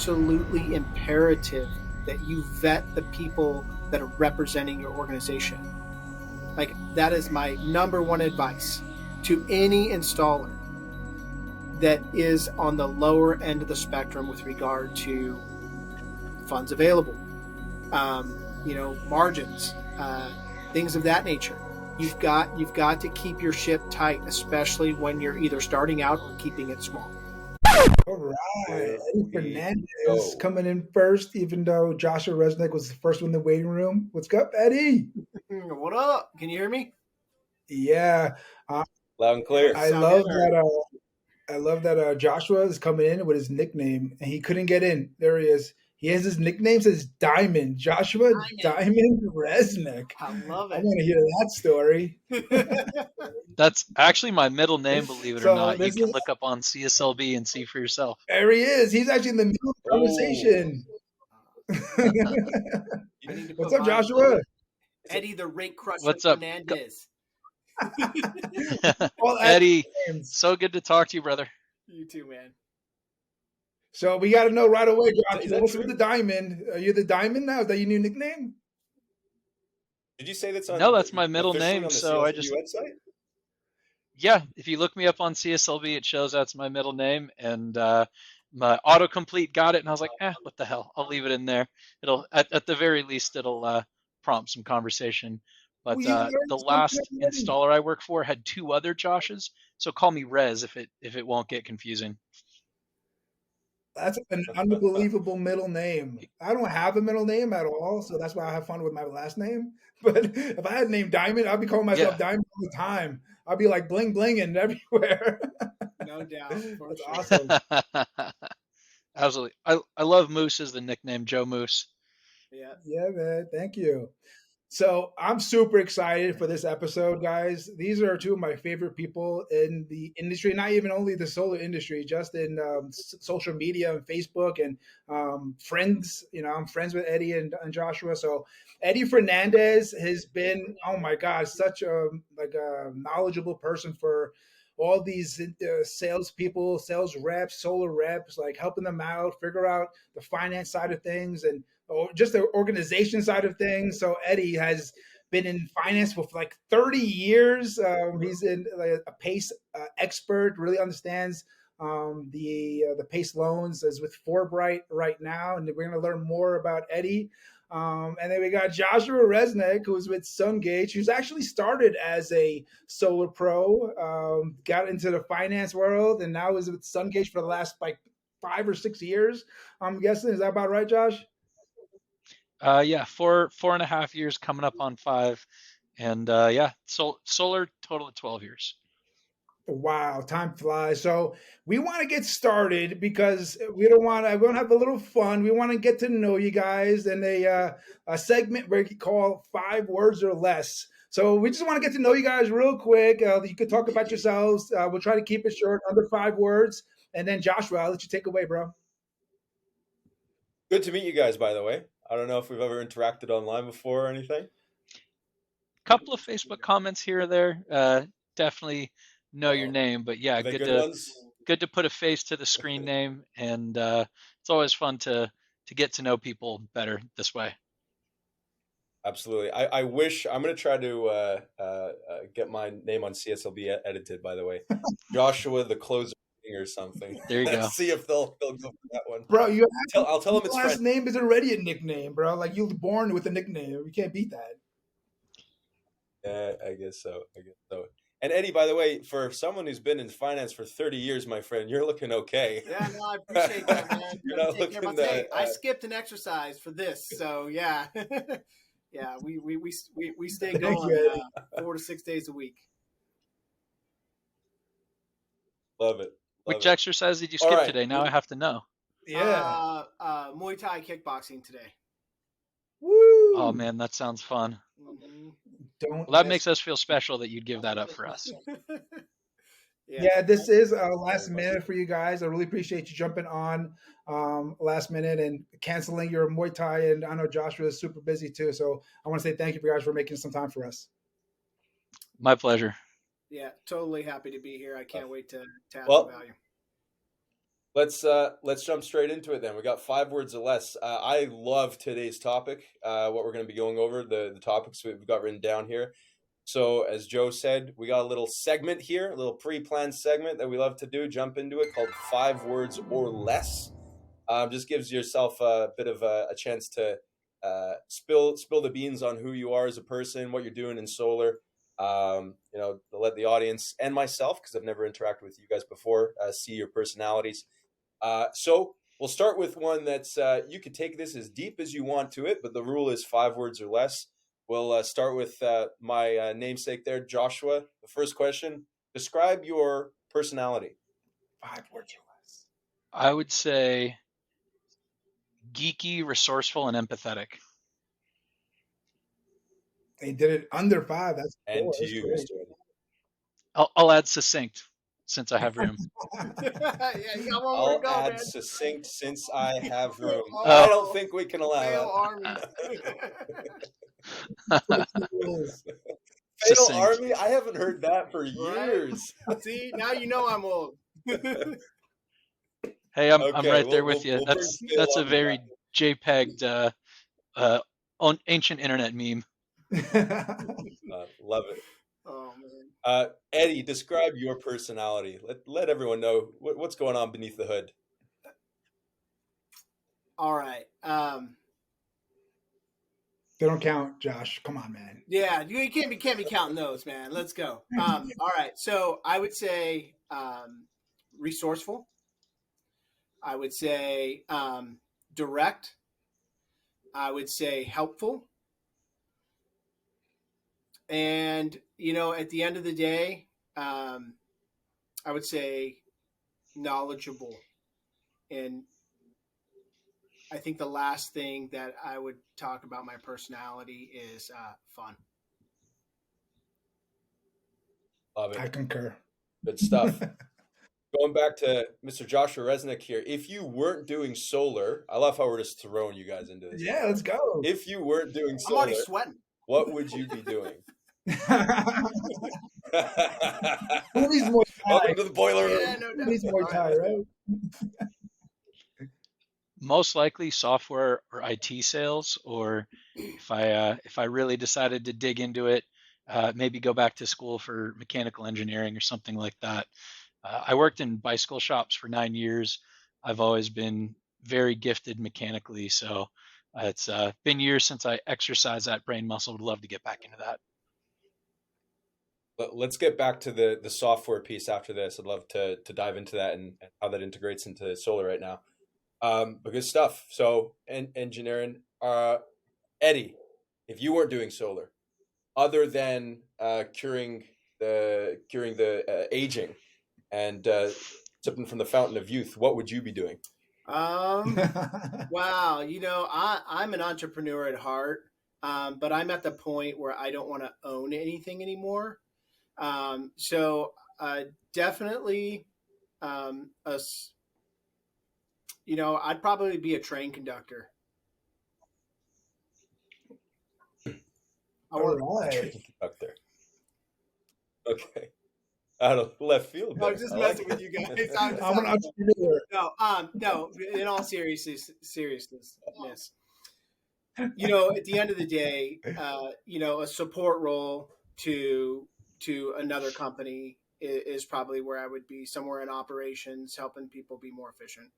absolutely imperative that you vet the people that are representing your organization. Like, that is my number one advice to any installer that is on the lower end of the spectrum with regard to funds available, margins, things of that nature. You've got to keep your ship tight, especially when you're either starting out or keeping it small. All right. Here Eddie we Fernandez go. coming in first, even though Joshua Resnick was the first one in the waiting room. What's up, Eddie? What up? Can you hear me? Yeah. Uh, Loud and clear. I Sound love good? that. I love that Joshua is coming in with his nickname, and he couldn't get in. There he is. He has his nickname says Diamond. Joshua Diamond Resnick. I love I it. want to hear that story. That's actually my middle name, believe it or So not. You this can is look up on CSLB and see for yourself. there he is. He's actually in the middle of the Oh. conversation. I need to What's put up, mine- Joshua? Eddie the Rate Crusher What's up? Fernandez. Well, Eddie, names. so good to talk to you, brother. You too, man. So we got to know right away, Is Joshua. that What's true? with the diamond? Are you the diamond now? Is that your new nickname? Did you say that's on? No, that's my middle officially name, on the so I CSLB just website. yeah. If you look me up on CSLB, it shows that's my middle name, and my autocomplete got it, and I was like, what the hell? I'll leave it in there. It'll at the very least it'll prompt some conversation. But Well, you learned the something last already. installer I work for had two other Joshes, so call me Rez if it won't get confusing. That's an unbelievable middle name. I don't have a middle name at all, so that's why I have fun with my last name. But if I had named Diamond, I'd be calling myself Yeah. Diamond all the time. I'd be like bling blinging everywhere. No doubt. For That's sure. awesome. Absolutely. I love Moose as the nickname, Joe Moose. Yeah. Yeah, man. Thank you. So I'm super excited for this episode, guys. These are two of my favorite people in the industry, not even only the solar industry, just in social media and Facebook and friends. You know, I'm friends with Eddie and Joshua. So Eddie Fernandez has been, oh my God, such a knowledgeable person for all these salespeople, sales reps, solar reps, like helping them out, figure out the finance side of things and or just the organization side of things. So Eddie has been in finance for like 30 years. He's in a PACE expert, really understands the PACE loans, is with Forbright right now, and we're going to learn more about Eddie. And then we got Joshua Resnick, who's with SunGage, who's actually started as a solar pro, got into the finance world, and now is with SunGage for the last like 5 or 6 years. I'm guessing. Is that about right, Josh? Yeah, 4.5 years coming up on 5, and yeah, solar total of 12 years. Wow, time flies. So we want to get started because we don't want to. We want to have a little fun. We want to get to know you guys in a segment where you call 5 words or less. So we just want to get to know you guys real quick. You could talk about yourselves. We'll try to keep it short, under 5 words. And then Joshua, I'll let you take away, bro. Good to meet you guys, by the way. I don't know if we've ever interacted online before or anything. Couple of Facebook comments here or there. Definitely know your name, but yeah, good to put a face to the screen name, and it's always fun to get to know people better this way. Absolutely. I wish I'm going to try to get my name on CSLB edited, by the way. Joshua the Closer or something. There you go. See if they'll go for that one. Bro, I'll tell them it's last name is already a nickname, bro. Like you were born with a nickname. You can't beat that. Yeah, I guess so. And Eddie, by the way, for someone who's been in finance for 30 years, my friend, you're looking okay. Yeah, no, I appreciate that, man. You're not looking that. I skipped an exercise for this, so yeah, yeah, we stay going 4 to 6 days a week. Love it. Which exercise did you skip today? Now I have to know. Yeah. Muay Thai kickboxing today. Woo! Oh man, that sounds fun. Mm-hmm. That makes us feel special that you'd give that up for us. Yeah, this is last minute for you guys. I really appreciate you jumping on last minute and canceling your Muay Thai. And I know Joshua is super busy too. So I want to say thank you for you guys for making some time for us. My pleasure. Yeah, totally happy to be here. I can't wait to add some value. Let's jump straight into it then. We got 5 words or less. I love today's topic. What we're going to be going over, the topics we've got written down here. So as Joe said, we got a little segment here, a little pre-planned segment that we love to do. Jump into it, called 5 words or less. Just gives yourself a bit of a chance to spill the beans on who you are as a person, what you're doing in solar. To let the audience and myself, because I've never interacted with you guys before, see your personalities. So we'll start with one that's you could take this as deep as you want to it, but the rule is 5 words or less. We'll start with my namesake there, Joshua. The first question: describe your personality. 5 words or less. I would say geeky, resourceful, and empathetic. They did it under 5. That's cool. And to you, Mr. Eddie. I'll add succinct, since I have room. I'll add succinct, since I have room. I don't think we can allow that. Fail Army? I haven't heard that for years. See, now you know I'm old. Hey, I'm right there with you. That's a very JPEG'd ancient internet meme. Love it. Oh man. Eddie, describe your personality. Let everyone know what's going on beneath the hood. All right. They don't count, Josh. Come on, man. Yeah, you can't be counting those, man. Let's go. All right. So I would say resourceful. I would say direct. I would say helpful. And, at the end of the day, I would say knowledgeable. And I think the last thing that I would talk about my personality is fun. Love it. I concur. Good stuff. Going back to Mr. Joshua Resnick here. If you weren't doing solar, I love how we're just throwing you guys into this. Yeah, let's go. If you weren't doing solar, I'm already sweating. What would you be doing? Welcome to the boiler room. Yeah, no, He's Muay Thai, right? Most likely software or IT sales, or if I really decided to dig into it, maybe go back to school for mechanical engineering or something like that. I worked in bicycle shops for 9 years. I've always been very gifted mechanically, so it's been years since I exercised that brain muscle. Would love to get back into that. Let's get back to the software piece after this. I'd love to dive into that and how that integrates into solar right now. But good stuff. So, engineering, Eddie, if you weren't doing solar, other than curing the aging and sipping from the fountain of youth, what would you be doing? Wow. I'm an entrepreneur at heart, but I'm at the point where I don't want to own anything anymore. So definitely, I'd probably be a train conductor. All right. Train conductor. Okay. Out of left field. No, just messing with you guys. I'm an entrepreneur. No. In all seriousness. At the end of the day, a support role to another company is probably where I would be, somewhere in operations, helping people be more efficient.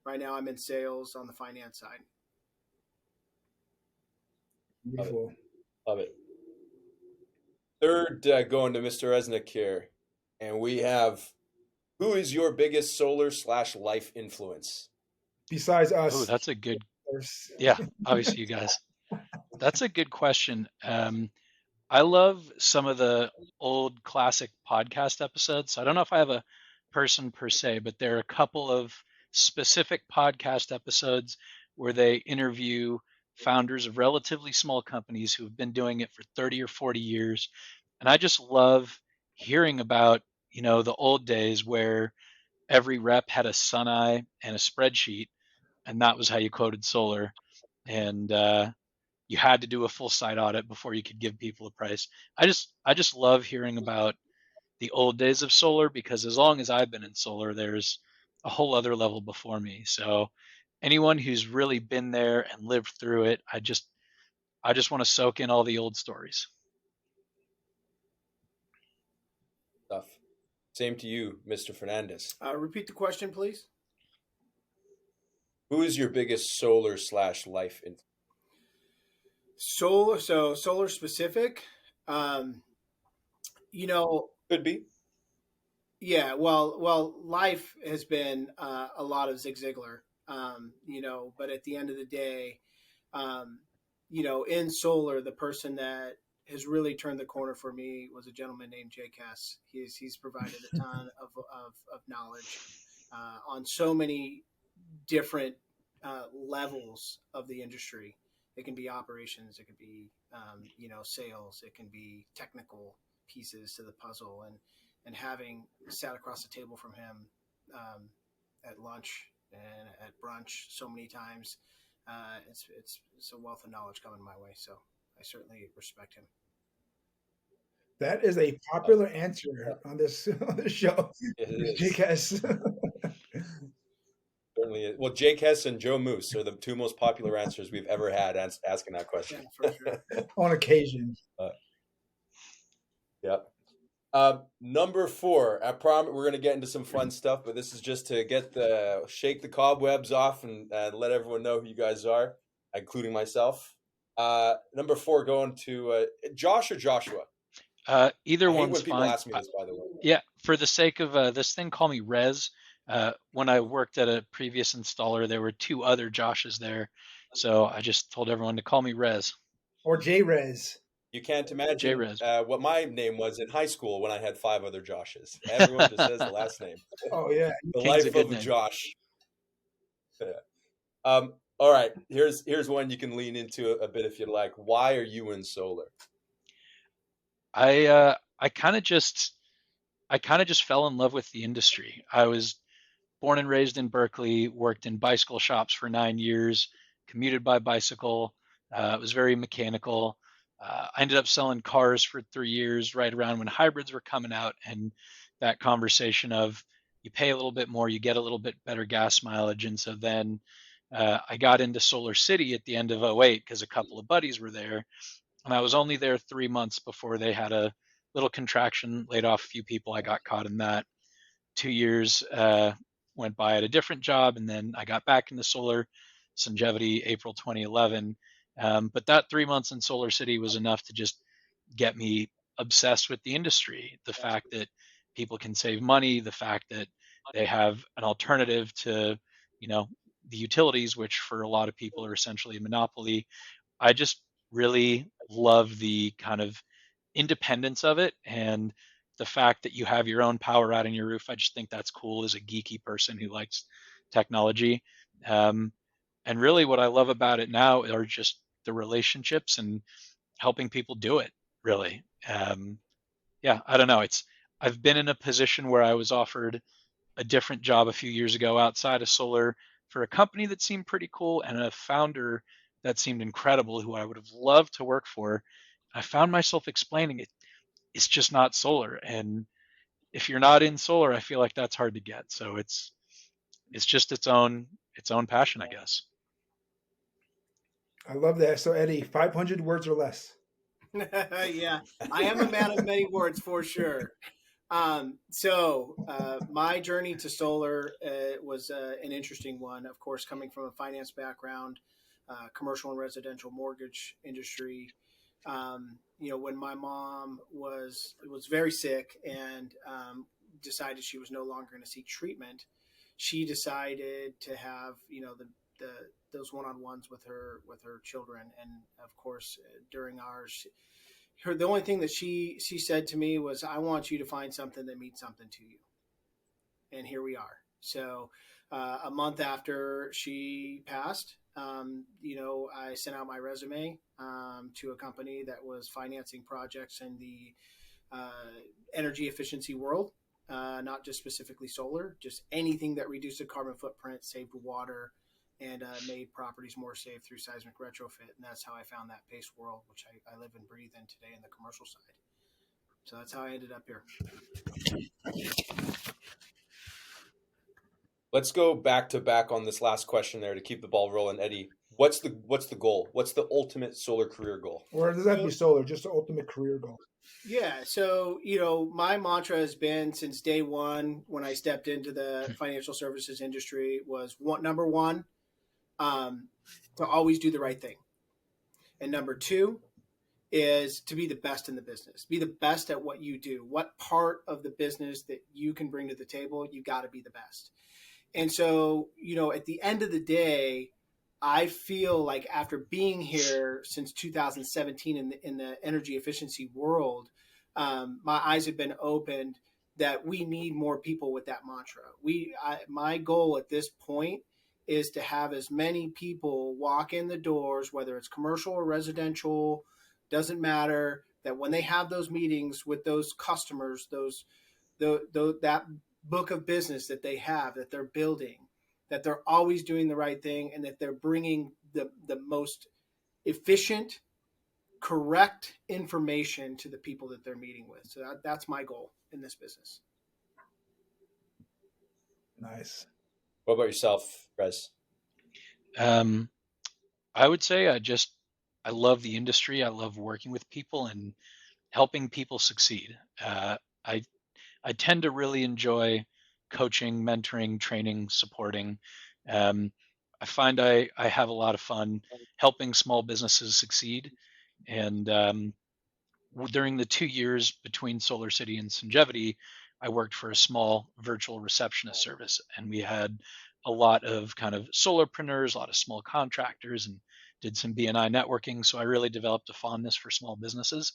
Right now, I'm in sales on the finance side. Beautiful. Love it. Third, going to Mr. Resnick here, and we have, who is your biggest solar/life influence? Besides us. Oh, that's a good. Yeah, obviously you guys. That's a good question. I love some of the old classic podcast episodes. I don't know if I have a person per se, but there are a couple of specific podcast episodes where they interview founders of relatively small companies who have been doing it for 30 or 40 years. And I just love hearing about, the old days where every rep had a Suneye and a spreadsheet, and that was how you quoted solar. And you had to do a full site audit before you could give people a price. I just love hearing about the old days of solar, because as long as I've been in solar, there's a whole other level before me. So anyone who's really been there and lived through it, I just want to soak in all the old stories. Stuff. Same to you, Mr. Fernandez. Repeat the question, please. Who is your biggest solar/life influence? Solar specific. Could be. Yeah, well, life has been a lot of Zig Ziglar, but at the end of the day, in solar, the person that has really turned the corner for me was a gentleman named Jay Kess. He's provided a ton of knowledge on so many different levels of the industry. It can be operations, it could be sales, it can be technical pieces to the puzzle, and having sat across the table from him at lunch and at brunch so many times, it's a wealth of knowledge coming my way. So I certainly respect him. That is a popular answer on this show. Jay Kess. Certainly is. Well, Jay Kess and Joe Moose are the two most popular answers we've ever had asking that question. Yeah, for sure. On occasion. Yeah. Number 4. I promise we're going to get into some fun stuff, but this is just to shake the cobwebs off and let everyone know who you guys are, including myself. Number 4, going to Josh or Joshua. Either one's when people fine. ask me this, by the way. Yeah, for the sake of this thing, call me Rez. When I worked at a previous installer, there were 2 other Joshes there, so I just told everyone to call me Rez. Or J-Rez. You can't imagine J-Rez. What my name was in high school when I had 5 other Joshes. Everyone just says the last name. Oh, yeah. The King's life a good of a name. Josh. Yeah. All right. Here's one you can lean into a bit if you'd like. Why are you in solar? I kind of just fell in love with the industry. I was born and raised in Berkeley, worked in bicycle shops for 9 years, commuted by bicycle. It was very mechanical. I ended up selling cars for 3 years, right around when hybrids were coming out, and that conversation of you pay a little bit more, you get a little bit better gas mileage. And so then I got into Solar City at the end of 2008 because a couple of buddies were there. And I was only there 3 months before they had a little contraction, laid off a few people. I got caught in that. 2 years went by at a different job, and then I got back into solar, Sungevity, April 2011. But that 3 months in Solar City was enough to just get me obsessed with the industry. The fact that people can save money, the fact that they have an alternative to, the utilities, which for a lot of people are essentially a monopoly. I just really love the kind of independence of it, and the fact that you have your own power out on your roof. I just think that's cool as a geeky person who likes technology. And really what I love about it now are just the relationships and helping people do it, really. Yeah, I don't know. I've been in a position where I was offered a different job a few years ago outside of solar for a company that seemed pretty cool and a founder that seemed incredible who I would have loved to work for. I found myself explaining it's just not solar. And if you're not in solar, I feel like that's hard to get. So it's just its own passion, I guess. I love that. So Eddie, 500 words or less. Yeah, I am a man of many words for sure. My journey to solar was an interesting one. Of course, coming from a finance background, commercial and residential mortgage industry. When my mom was very sick and decided she was no longer going to seek treatment, she decided to have those one-on-ones with her children. And of course, during ours, the only thing that she said to me was, "I want you to find something that means something to you." And here we are. So a month after she passed, I sent out my resume to a company that was financing projects in the energy efficiency world, not just specifically solar, just anything that reduced the carbon footprint, saved water, and made properties more safe through seismic retrofit. And that's how I found that PACE world, which I live and breathe in today in the commercial side. So that's how I ended up here. Let's go back to back on this last question there to keep the ball rolling, Eddie. What's the goal? What's the ultimate solar career goal? Or does that have to be solar? Just the ultimate career goal? Yeah. So, my mantra has been since day one when I stepped into the financial services industry was number one, to always do the right thing. And number two is to be the best in the business, be the best at what you do. What part of the business that you can bring to the table, you got to be the best. And so, at the end of the day, I feel like after being here since 2017 in the energy efficiency world, my eyes have been opened that we need more people with that mantra. My goal at this point is to have as many people walk in the doors, whether it's commercial or residential, doesn't matter, that when they have those meetings with those customers, that book of business that they have, that they're building, that they're always doing the right thing, and that they're bringing the most efficient, correct information to the people that they're meeting with. So that's my goal in this business. Nice. What about yourself, Rez? I would say I love the industry. I love working with people and helping people succeed. I tend to really enjoy coaching, mentoring, training, supporting. I find I have a lot of fun helping small businesses succeed. And during the 2 years between Solar City and Sungevity, I worked for a small virtual receptionist service, and we had a lot of kind of solarpreneurs, a lot of small contractors, and did some BNI networking. So I really developed a fondness for small businesses.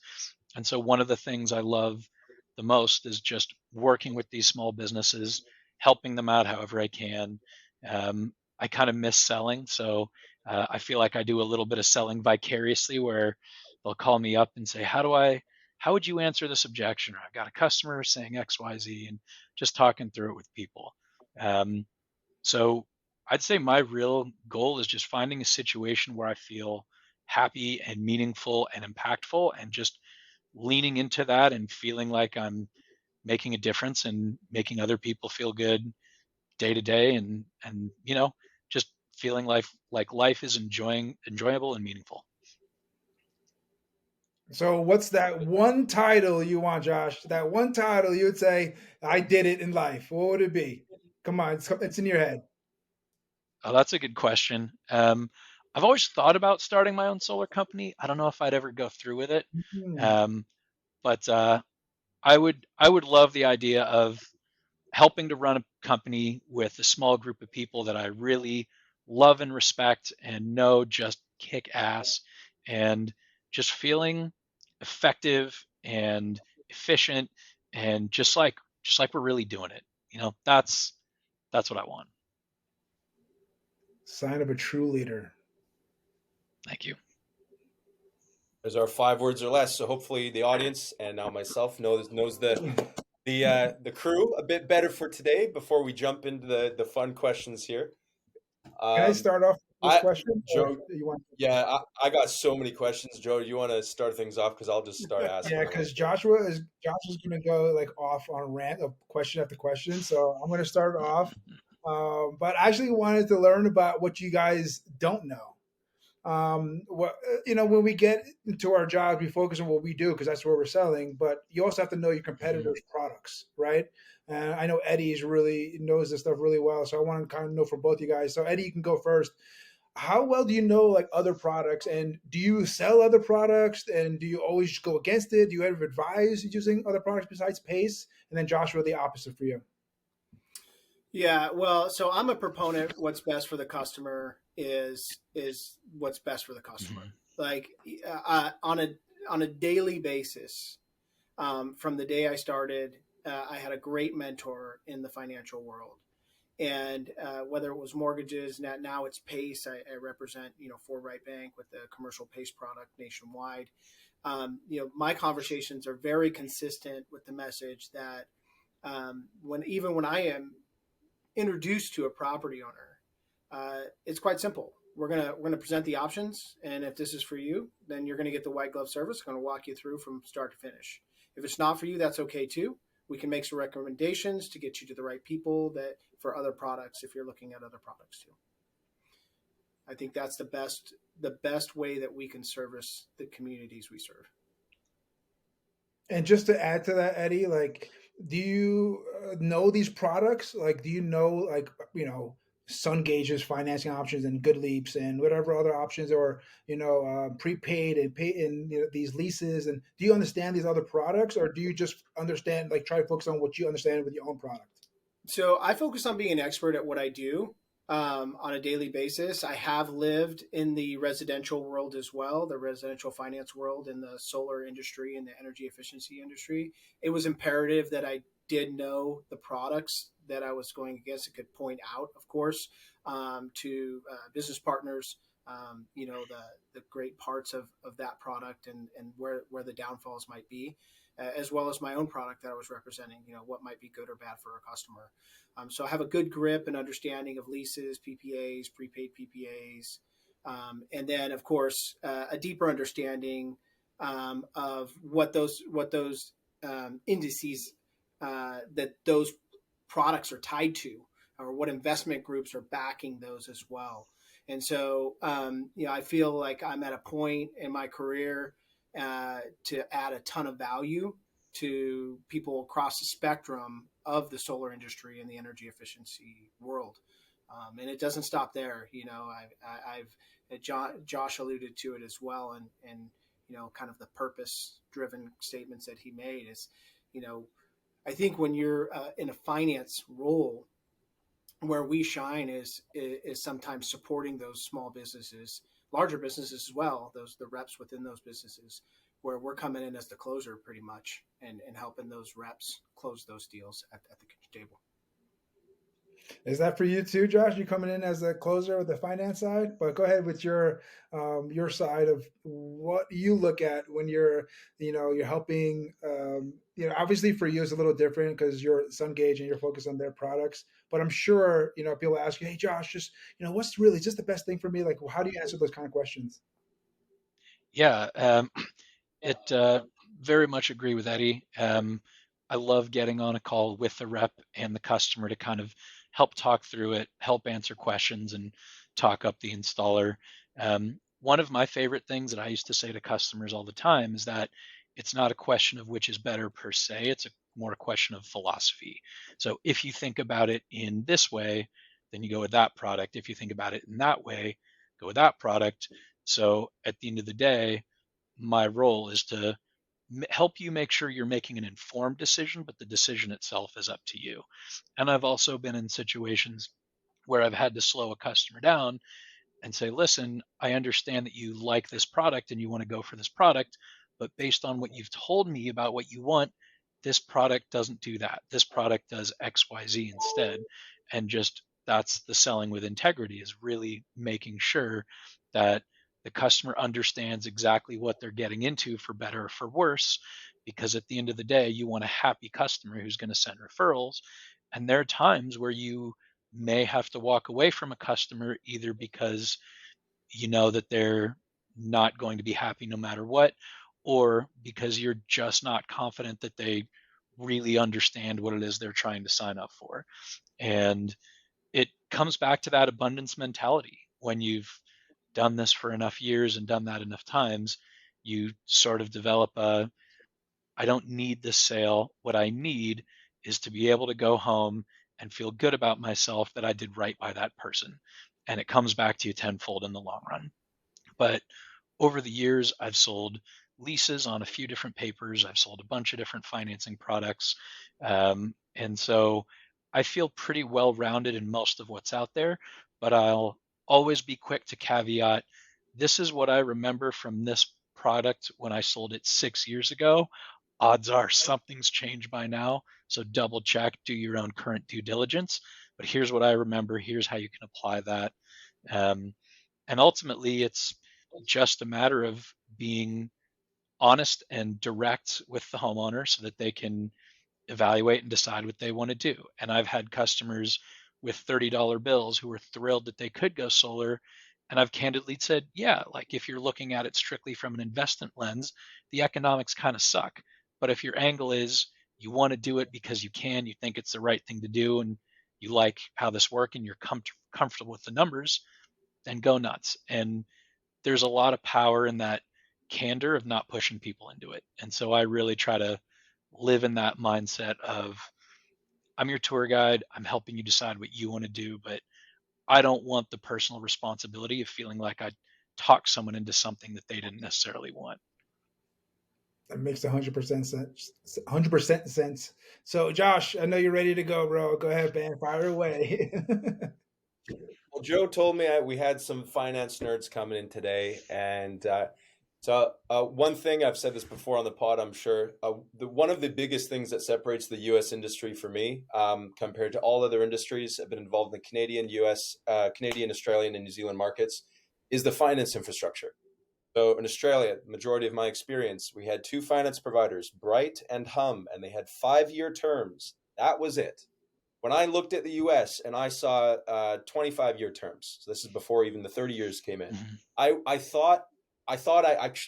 And so one of the things I love the most is just working with these small businesses, helping them out however I can. I kind of miss selling, so I feel like I do a little bit of selling vicariously, where they'll call me up and say, how would you answer this objection? Or I've got a customer saying X, Y, Z, and just talking through it with people. So I'd say my real goal is just finding a situation where I feel happy and meaningful and impactful, and just leaning into that and feeling like I'm making a difference and making other people feel good day to day, and just feeling life is enjoyable and meaningful. So what's that one title you want, Josh? That one title you would say, I did it in life. What would it be? Come on, it's in your head. Oh, that's a good question. I've always thought about starting my own solar company. I don't know if I'd ever go through with it. But I would love the idea of helping to run a company with a small group of people that I really love and respect and know just kick ass, and just feeling effective and efficient, and just like we're really doing it. That's what I want. Sign of a true leader. Thank you. There's our 5 words or less. So hopefully the audience and now myself knows the crew a bit better for today before we jump into the fun questions here. Can I start off with this question? Joe, yeah, I got so many questions. Joe, you want to start things off? Because I'll just start asking. Yeah, because Josh is going to go like off on a rant of question after question. So I'm going to start off. But I actually wanted to learn about what you guys don't know. When we get into our jobs, we focus on what we do because that's where we're selling. But you also have to know your competitors' products, right? And I know Eddie really knows this stuff really well, so I want to kind of know from both you guys. So Eddie, you can go first. How well do you know like other products, and do you sell other products, and do you always go against it? Do you ever advise using other products besides Pace? And then Joshua, the opposite for you. Yeah, well, so I'm a proponent. What's best for the customer is what's best for the customer. Mm-hmm. Like on a daily basis, from the day I started, I had a great mentor in the financial world, and whether it was mortgages, now it's Pace. I represent Forbright Bank with the commercial Pace product nationwide. My conversations are very consistent with the message that when I am introduced to a property owner, it's quite simple. We're gonna present the options, and if this is for you, then you're gonna get the white glove service. I'm gonna walk you through from start to finish. If it's not for you, that's okay too. We can make some recommendations to get you to the right people that for other products if you're looking at other products too. I think that's the best way that we can service the communities we serve. And just to add to that, Eddie, like, do you know these products? Like, do you know, like, Sungage's financing options and Good Leaps and whatever other options, or prepaid and pay and these leases? And do you understand these other products, or do you just understand, like, try to focus on what you understand with your own product? So I focus on being an expert at what I do on a daily basis. I have lived in the residential world as well, the residential finance world, in the solar industry and the energy efficiency industry. It was imperative that I did know the products that I was going against and could point out, of course, to business partners, the great parts of that product and where the downfalls might be, as well as my own product that I was representing, what might be good or bad for a customer. So I have a good grip and understanding of leases, PPAs, prepaid PPAs, and then, of course, a deeper understanding of what those indices that those products are tied to, or what investment groups are backing those as well. And so, I feel like I'm at a point in my career to add a ton of value to people across the spectrum of the solar industry and the energy efficiency world. And it doesn't stop there. Josh alluded to it as well. And kind of the purpose driven statements that he made is, I think when you're in a finance role, where we shine is sometimes supporting those small businesses, larger businesses as well, the reps within those businesses, where we're coming in as the closer pretty much and helping those reps close those deals at the kitchen table. Is that for you too, Josh? You coming in as a closer with the finance side? But go ahead with your side of what you look at when you're helping. Obviously for you it's a little different because you're Sungage and you're focused on their products. But I'm sure people ask you, hey Josh, just what's really just the best thing for me? Like, how do you answer those kind of questions? Yeah, it very much agree with Eddie. I love getting on a call with the rep and the customer to kind of help talk through it, help answer questions, and talk up the installer. One of my favorite things that I used to say to customers all the time is that it's not a question of which is better per se, it's more a question of philosophy. So if you think about it in this way, then you go with that product. If you think about it in that way, go with that product. So at the end of the day, my role is to help you make sure you're making an informed decision, but the decision itself is up to you. And I've also been in situations where I've had to slow a customer down and say, listen, I understand that you like this product and you want to go for this product, but based on what you've told me about what you want, this product doesn't do that. This product does XYZ instead. And just that's the selling with integrity, is really making sure that the customer understands exactly what they're getting into, for better or for worse, because at the end of the day, you want a happy customer who's going to send referrals. And there are times where you may have to walk away from a customer either because you know that they're not going to be happy no matter what, or because you're just not confident that they really understand what it is they're trying to sign up for. And it comes back to that abundance mentality. When you've done this for enough years and done that enough times, you sort of develop I don't need this sale. What I need is to be able to go home and feel good about myself that I did right by that person. And it comes back to you tenfold in the long run. But over the years, I've sold leases on a few different papers. I've sold a bunch of different financing products. And so I feel pretty well rounded in most of what's out there, but I'll always be quick to caveat, this is what I remember from this product when I sold it 6 years ago. Odds are something's changed by now. So double check, do your own current due diligence. But here's what I remember. Here's how you can apply that. And ultimately, it's just a matter of being honest and direct with the homeowner so that they can evaluate and decide what they want to do. And I've had customers with $30 bills who were thrilled that they could go solar. And I've candidly said, yeah, like if you're looking at it strictly from an investment lens, the economics kind of suck. But if your angle is you want to do it because you can, you think it's the right thing to do, and you like how this works and you're comfortable with the numbers, then go nuts. And there's a lot of power in that candor of not pushing people into it. And so I really try to live in that mindset of, I'm your tour guide, I'm helping you decide what you want to do, but I don't want the personal responsibility of feeling like I talked someone into something that they didn't necessarily want. That makes 100% sense. 100% sense. So, Josh, I know you're ready to go, bro. Go ahead, man. Fire away. Well, Joe told me we had some finance nerds coming in today, and so one thing, I've said this before on the pod, I'm sure, one of the biggest things that separates the U.S. industry for me compared to all other industries, I've been involved in the Canadian, U.S., Canadian, Australian, and New Zealand markets, is the finance infrastructure. So in Australia, the majority of my experience, we had two finance providers, Bright and Hum, and they had 5-year terms. That was it. When I looked at the US and I saw 25-year terms, so this is before even the 30 years came in, I thought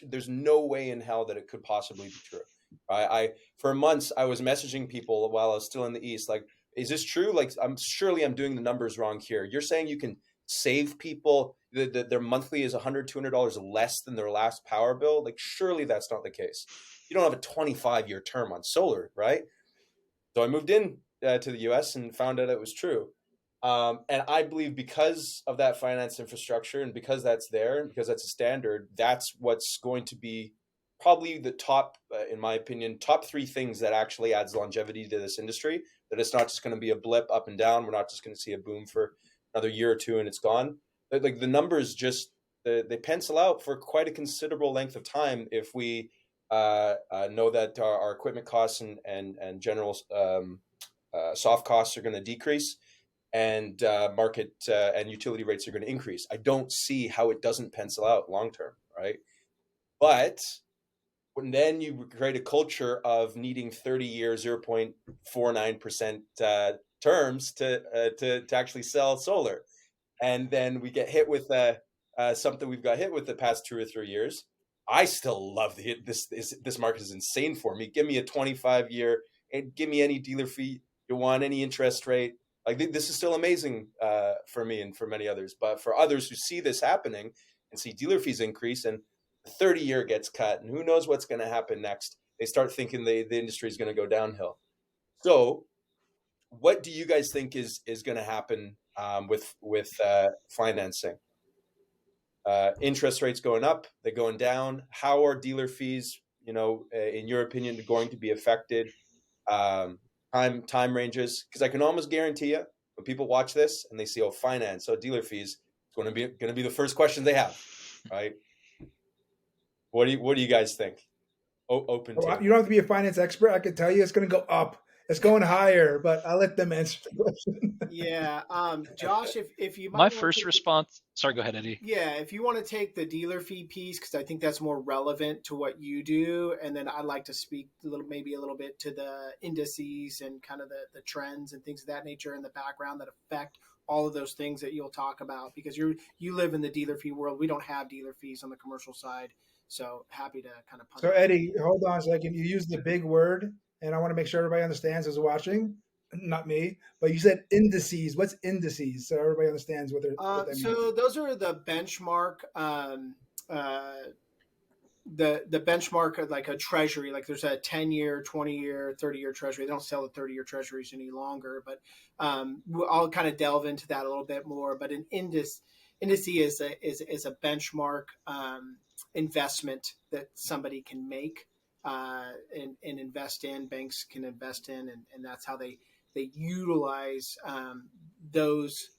there's no way in hell that it could possibly be true. I for months I was messaging people while I was still in the East, like, is this true? Like, I'm doing the numbers wrong here. You're saying you can save people their monthly is $100, $200 less than their last power bill? Like, surely that's not the case. You don't have a 25-year term on solar, right? So I moved in to the US and found out it was true. And I believe because of that finance infrastructure and because that's there and because that's a standard, that's what's going to be probably the top, in my opinion, top 3 things that actually adds longevity to this industry, that it's not just going to be a blip up and down. We're not just going to see a boom for another year or two and it's gone. Like, the numbers just, they pencil out for quite a considerable length of time if we know that our equipment costs and general soft costs are going to decrease, and market and utility rates are going to increase. I don't see how it doesn't pencil out long term, right? But when then you create a culture of needing 30-year 0.49% terms to actually sell solar, and then we get hit with something we've got hit with the past 2 or 3 years. I still love this market is insane for me. Give me a 25-year and give me any dealer fee you want, any interest rate. Like, this is still amazing for me and for many others. But for others who see this happening and see dealer fees increase and the 30-year gets cut and who knows what's going to happen next, they start thinking the industry is going to go downhill. So what do you guys think is going to happen with financing? Interest rates going up, they're going down. How are dealer fees, in your opinion, going to be affected? Time ranges, because I can almost guarantee you when people watch this and they see finance, dealer fees, it's going to be the first question they have, right? What do you guys think? Open to. You don't have to be a finance expert. I can tell you it's going to go up. It's going higher, but I'll let them answer the question. Yeah. Josh, if you might my first response, sorry, go ahead, Eddie. Yeah. If you want to take the dealer fee piece, because I think that's more relevant to what you do. And then I'd like to speak maybe a little bit to the indices and kind of the trends and things of that nature in the background that affect all of those things that you'll talk about, because you live in the dealer fee world. We don't have dealer fees on the commercial side. So happy to kind of. So Eddie, hold on a second. You used the big word, and I want to make sure everybody understands who's watching, not me, but you said indices. What's indices? So everybody understands what that means. So those are the benchmark, the benchmark of like a treasury. Like there's a 10-year, 20-year, 30-year treasury. They don't sell the 30-year treasuries any longer, but I'll kind of delve into that a little bit more. But an indice is a benchmark investment that somebody can make. And invest in, banks can invest in, and that's how they utilize those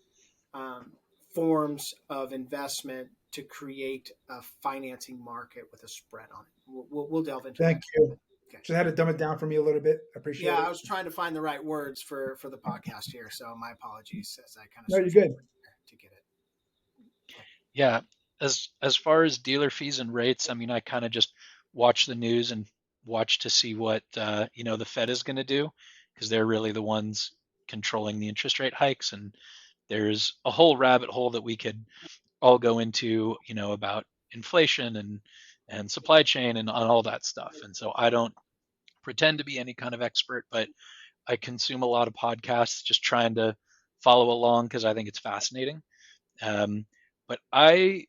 forms of investment to create a financing market with a spread on it. We'll delve into that. Thank you. Okay. Just had to dumb it down for me a little bit. I appreciate it. Yeah, I was trying to find the right words for the podcast here, so my apologies as I kind of. No, you're good. To get it. Yeah, as far as dealer fees and rates, I mean, I kind of just watch the news and watch to see what the Fed is going to do, because they're really the ones controlling the interest rate hikes. And there's a whole rabbit hole that we could all go into, about inflation and supply chain and all that stuff. And so I don't pretend to be any kind of expert, but I consume a lot of podcasts just trying to follow along because I think it's fascinating. But I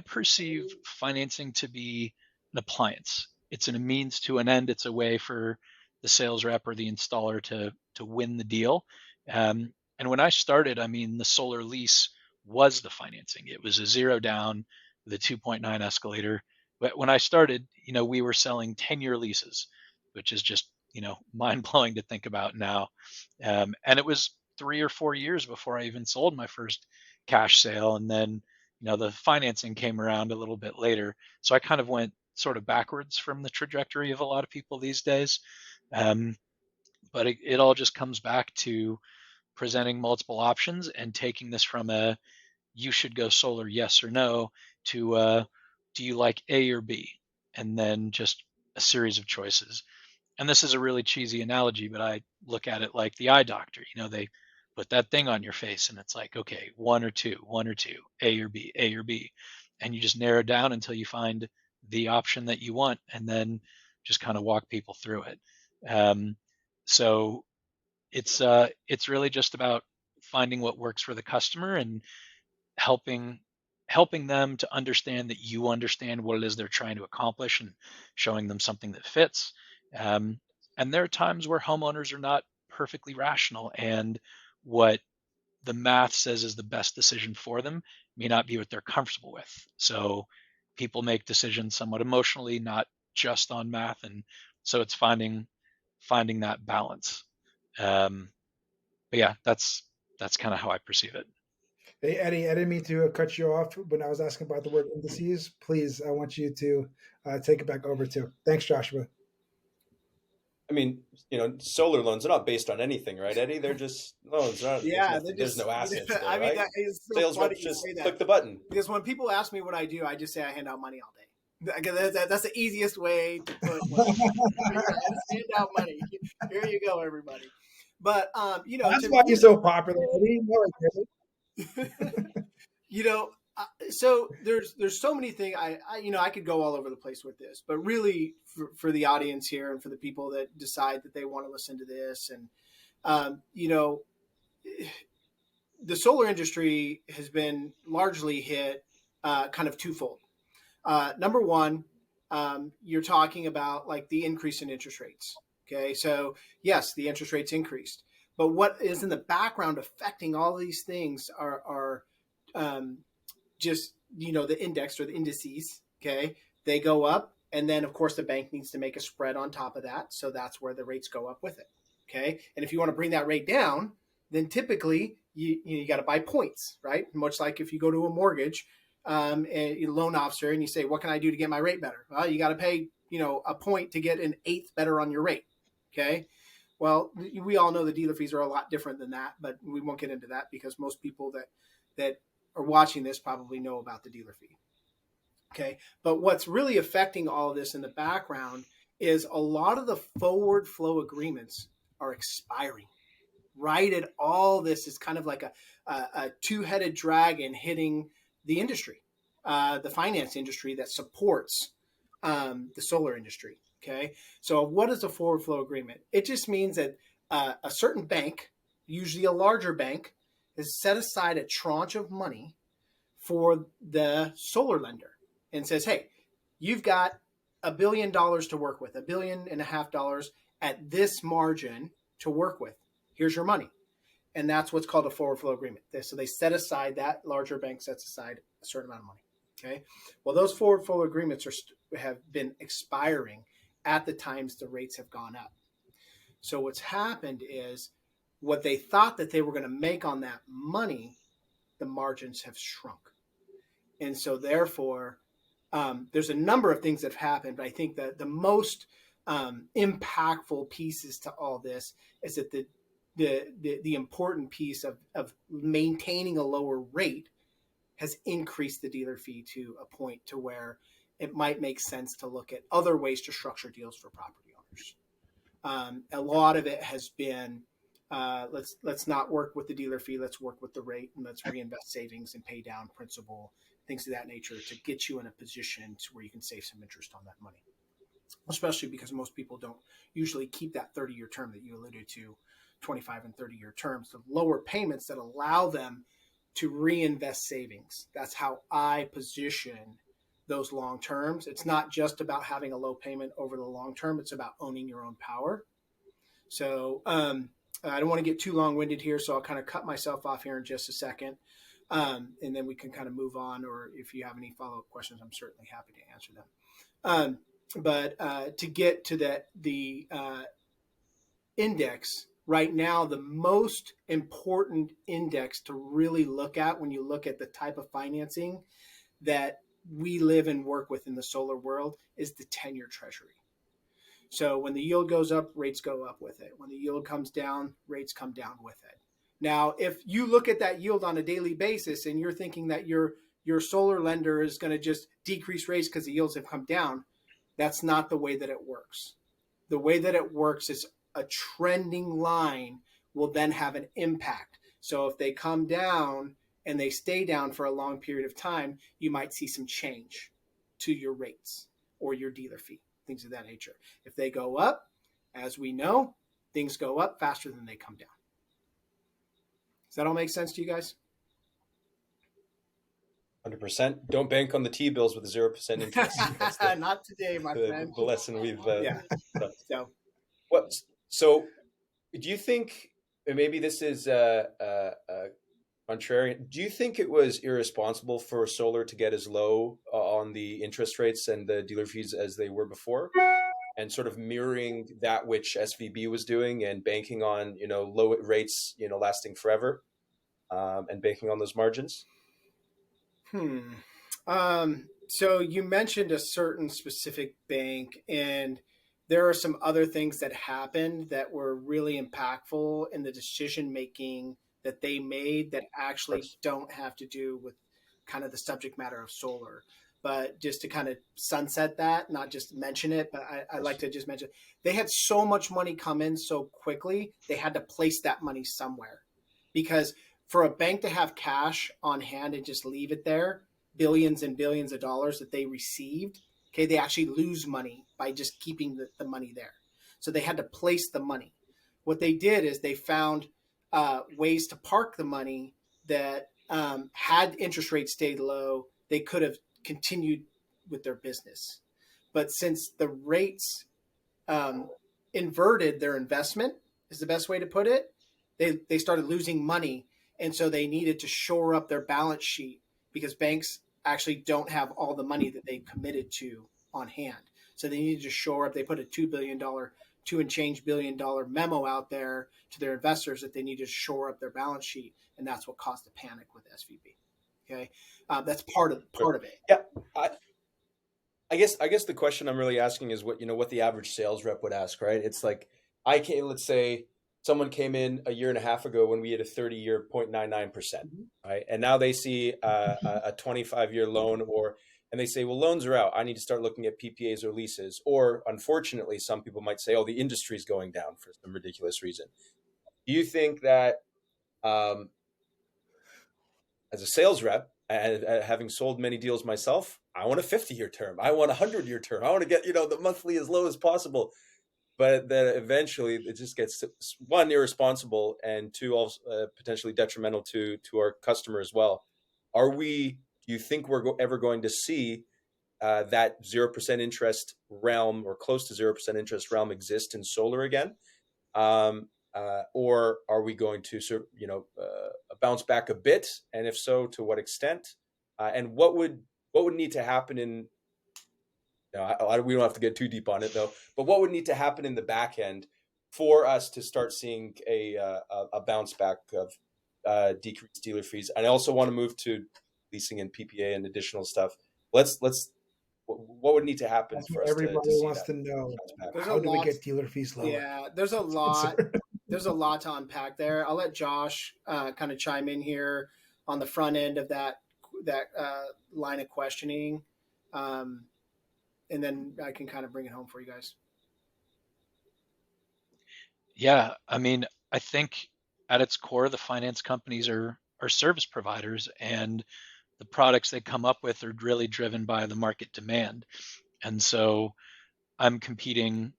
perceive financing to be an appliance. It's a means to an end. It's a way for the sales rep or the installer to win the deal. And when I started, I mean, the solar lease was the financing. It was a zero down with a 2.9 escalator. But when I started, we were selling 10-year leases, which is just, mind blowing to think about now. And it was 3 or 4 years before I even sold my first cash sale. And then, the financing came around a little bit later. So I kind of went sort of backwards from the trajectory of a lot of people these days. But it all just comes back to presenting multiple options and taking this from a you should go solar, yes or no, to do you like A or B? And then just a series of choices. And this is a really cheesy analogy, but I look at it like the eye doctor. They put that thing on your face and it's like, okay, one or two, A or B, A or B. And you just narrow down until you find the option that you want and then just kind of walk people through it. So it's really just about finding what works for the customer and helping them to understand that you understand what it is they're trying to accomplish and showing them something that fits. And there are times where homeowners are not perfectly rational, and what the math says is the best decision for them may not be what they're comfortable with. So people make decisions somewhat emotionally, not just on math, and so it's finding that balance. But yeah, that's kind of how I perceive it. Hey, Eddie, I didn't mean to cut you off when I was asking about the word indices. Please, I want you to take it back over too. Thanks, Joshua. I mean, solar loans are not based on anything, right, Eddie? They're just loans. There's no assets there, I mean, right? Sales reps just click the button. Because when people ask me what I do, I just say I hand out money all day. That's the easiest way to put I just hand out money. Here you go, everybody. But that's why you're so popular, Eddie. So there's so many things. I could go all over the place with this, but really for the audience here and for the people that decide that they want to listen to this, and the solar industry has been largely hit kind of twofold. Number one, you're talking about like the increase in interest rates. Okay, so yes, the interest rates increased, but what is in the background affecting all these things are just the index or the indices. Okay, they go up, and then of course the bank needs to make a spread on top of that, so that's where the rates go up with it. Okay, and if you want to bring that rate down, then typically you got to buy points, right? Much like if you go to a mortgage a loan officer and you say, what can I do to get my rate better? Well, you got to pay a point to get an eighth better on your rate. Okay, well, we all know the dealer fees are a lot different than that, but we won't get into that because most people that are watching this probably know about the dealer fee. Okay, but what's really affecting all of this in the background is a lot of the forward flow agreements are expiring. Right at all this is kind of like a two-headed dragon hitting the industry, the finance industry that supports the solar industry. Okay, so what is a forward flow agreement? It just means that a certain bank, usually a larger bank, has set aside a tranche of money for the solar lender and says, hey, you've got $1 billion to work with, $1.5 billion at this margin to work with. Here's your money. And that's what's called a forward flow agreement. So they set aside, that larger bank sets aside a certain amount of money. Okay. Well, those forward flow agreements have been expiring at the times the rates have gone up. So what's happened is what they thought that they were going to make on that money, the margins have shrunk. And so therefore, there's a number of things that have happened, but I think that the most impactful pieces to all this is that the important piece of maintaining a lower rate has increased the dealer fee to a point to where it might make sense to look at other ways to structure deals for property owners. A lot of it has been let's not work with the dealer fee, let's work with the rate, and let's reinvest savings and pay down principal, things of that nature, to get you in a position to where you can save some interest on that money. Especially because most people don't usually keep that 30-year term that you alluded to 25 and 30-year terms, the lower payments that allow them to reinvest savings. That's how I position those long terms. It's not just about having a low payment over the long term. It's about owning your own power. So I don't want to get too long-winded here, so I'll kind of cut myself off here in just a second. And then we can kind of move on, or if you have any follow-up questions, I'm certainly happy to answer them. But to get to the index, right now, the most important index to really look at when you look at the type of financing that we live and work with in the solar world is the 10-year treasury. So when the yield goes up, rates go up with it. When the yield comes down, rates come down with it. Now, if you look at that yield on a daily basis and you're thinking that your solar lender is going to just decrease rates because the yields have come down, that's not the way that it works. The way that it works is a trending line will then have an impact. So if they come down and they stay down for a long period of time, you might see some change to your rates or your dealer fee, things of that nature. If they go up, as we know, things go up faster than they come down. Does that all make sense to you guys? 100%. Don't bank on the T-bills with a 0% interest. Not today, my friend. The lesson we've So do you think, and maybe this is contrarian, do you think it was irresponsible for solar to get as low on the interest rates and the dealer fees as they were before, and sort of mirroring that which SVB was doing and banking on, low rates, lasting forever, and banking on those margins? So you mentioned a certain specific bank, and there are some other things that happened that were really impactful in the decision making that they made that actually don't have to do with kind of the subject matter of solar. But just to kind of sunset that, not just mention it, but I like to just mention, they had so much money come in so quickly, they had to place that money somewhere. Because for a bank to have cash on hand and just leave it there, billions and billions of dollars that they received, okay, they actually lose money by just keeping the money there. So they had to place the money. What they did is they found ways to park the money that had interest rates stayed low, they could have continued with their business. But since the rates inverted their investment, is the best way to put it, they started losing money. And so they needed to shore up their balance sheet because banks actually don't have all the money that they committed to on hand. So they needed to shore up. They put a $2 billion memo out there to their investors that they needed to shore up their balance sheet. And that's what caused the panic with SVB. Okay. That's part of it. Yeah. I guess the question I'm really asking is what the average sales rep would ask, right? It's like, let's say someone came in a year and a half ago when we had a 30-year 0.99%, right? And now they see a 25-year loan, and they say, well, loans are out. I need to start looking at PPAs or leases. Or unfortunately, some people might say, oh, the industry's going down for some ridiculous reason. Do you think that as a sales rep, having sold many deals myself, I want a 50-year term. I want a 100-year term. I want to get, the monthly as low as possible. But then eventually it just gets, one, irresponsible, and two, also potentially detrimental to our customer as well. Do you think we're ever going to see that 0% interest realm or close to 0% interest realm exist in solar again? Or are we going to bounce back a bit? And if so, to what extent? And what would need to happen in, we don't have to get too deep on it though, but what would need to happen in the back end for us to start seeing a bounce back of decreased dealer fees? And I also want to move to leasing and PPA and additional stuff. What would need to happen for us everybody to wants to know? How do we get dealer fees lower? Yeah, there's a lot. There's a lot to unpack there. I'll let Josh kind of chime in here on the front end of that line of questioning. And then I can kind of bring it home for you guys. Yeah, I mean, I think at its core, the finance companies are service providers, and the products they come up with are really driven by the market demand. And so I'm competing,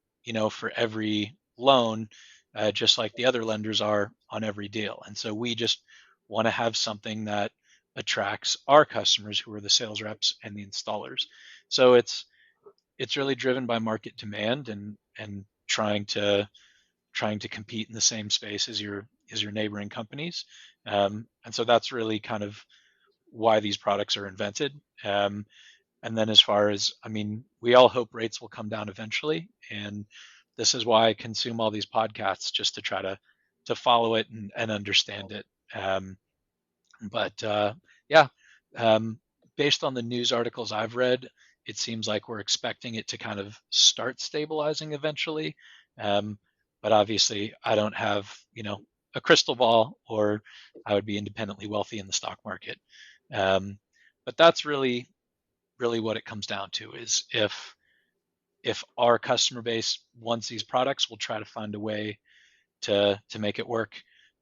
for every loan, just like the other lenders are on every deal. And so we just want to have something that attracts our customers, who are the sales reps and the installers. So it's really driven by market demand and trying to compete in the same space as your neighboring companies. And so that's really kind of why these products are invented. And then as far as, I mean, we all hope rates will come down eventually. And this is why I consume all these podcasts, just to try to follow it and understand it. But yeah, based on the news articles I've read, it seems like we're expecting it to kind of start stabilizing eventually. But obviously, I don't have, a crystal ball, or I would be independently wealthy in the stock market. But that's really what it comes down to, is if our customer base wants these products, we'll try to find a way to make it work.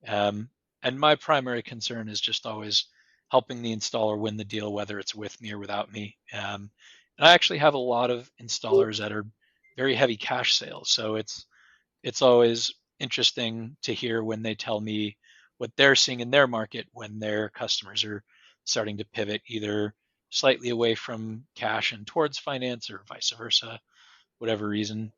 And my primary concern is just always helping the installer win the deal, whether it's with me or without me. And I actually have a lot of installers that are very heavy cash sales, so it's always interesting to hear when they tell me what they're seeing in their market when their customers are starting to pivot either slightly away from cash and towards finance, or vice versa, whatever reason.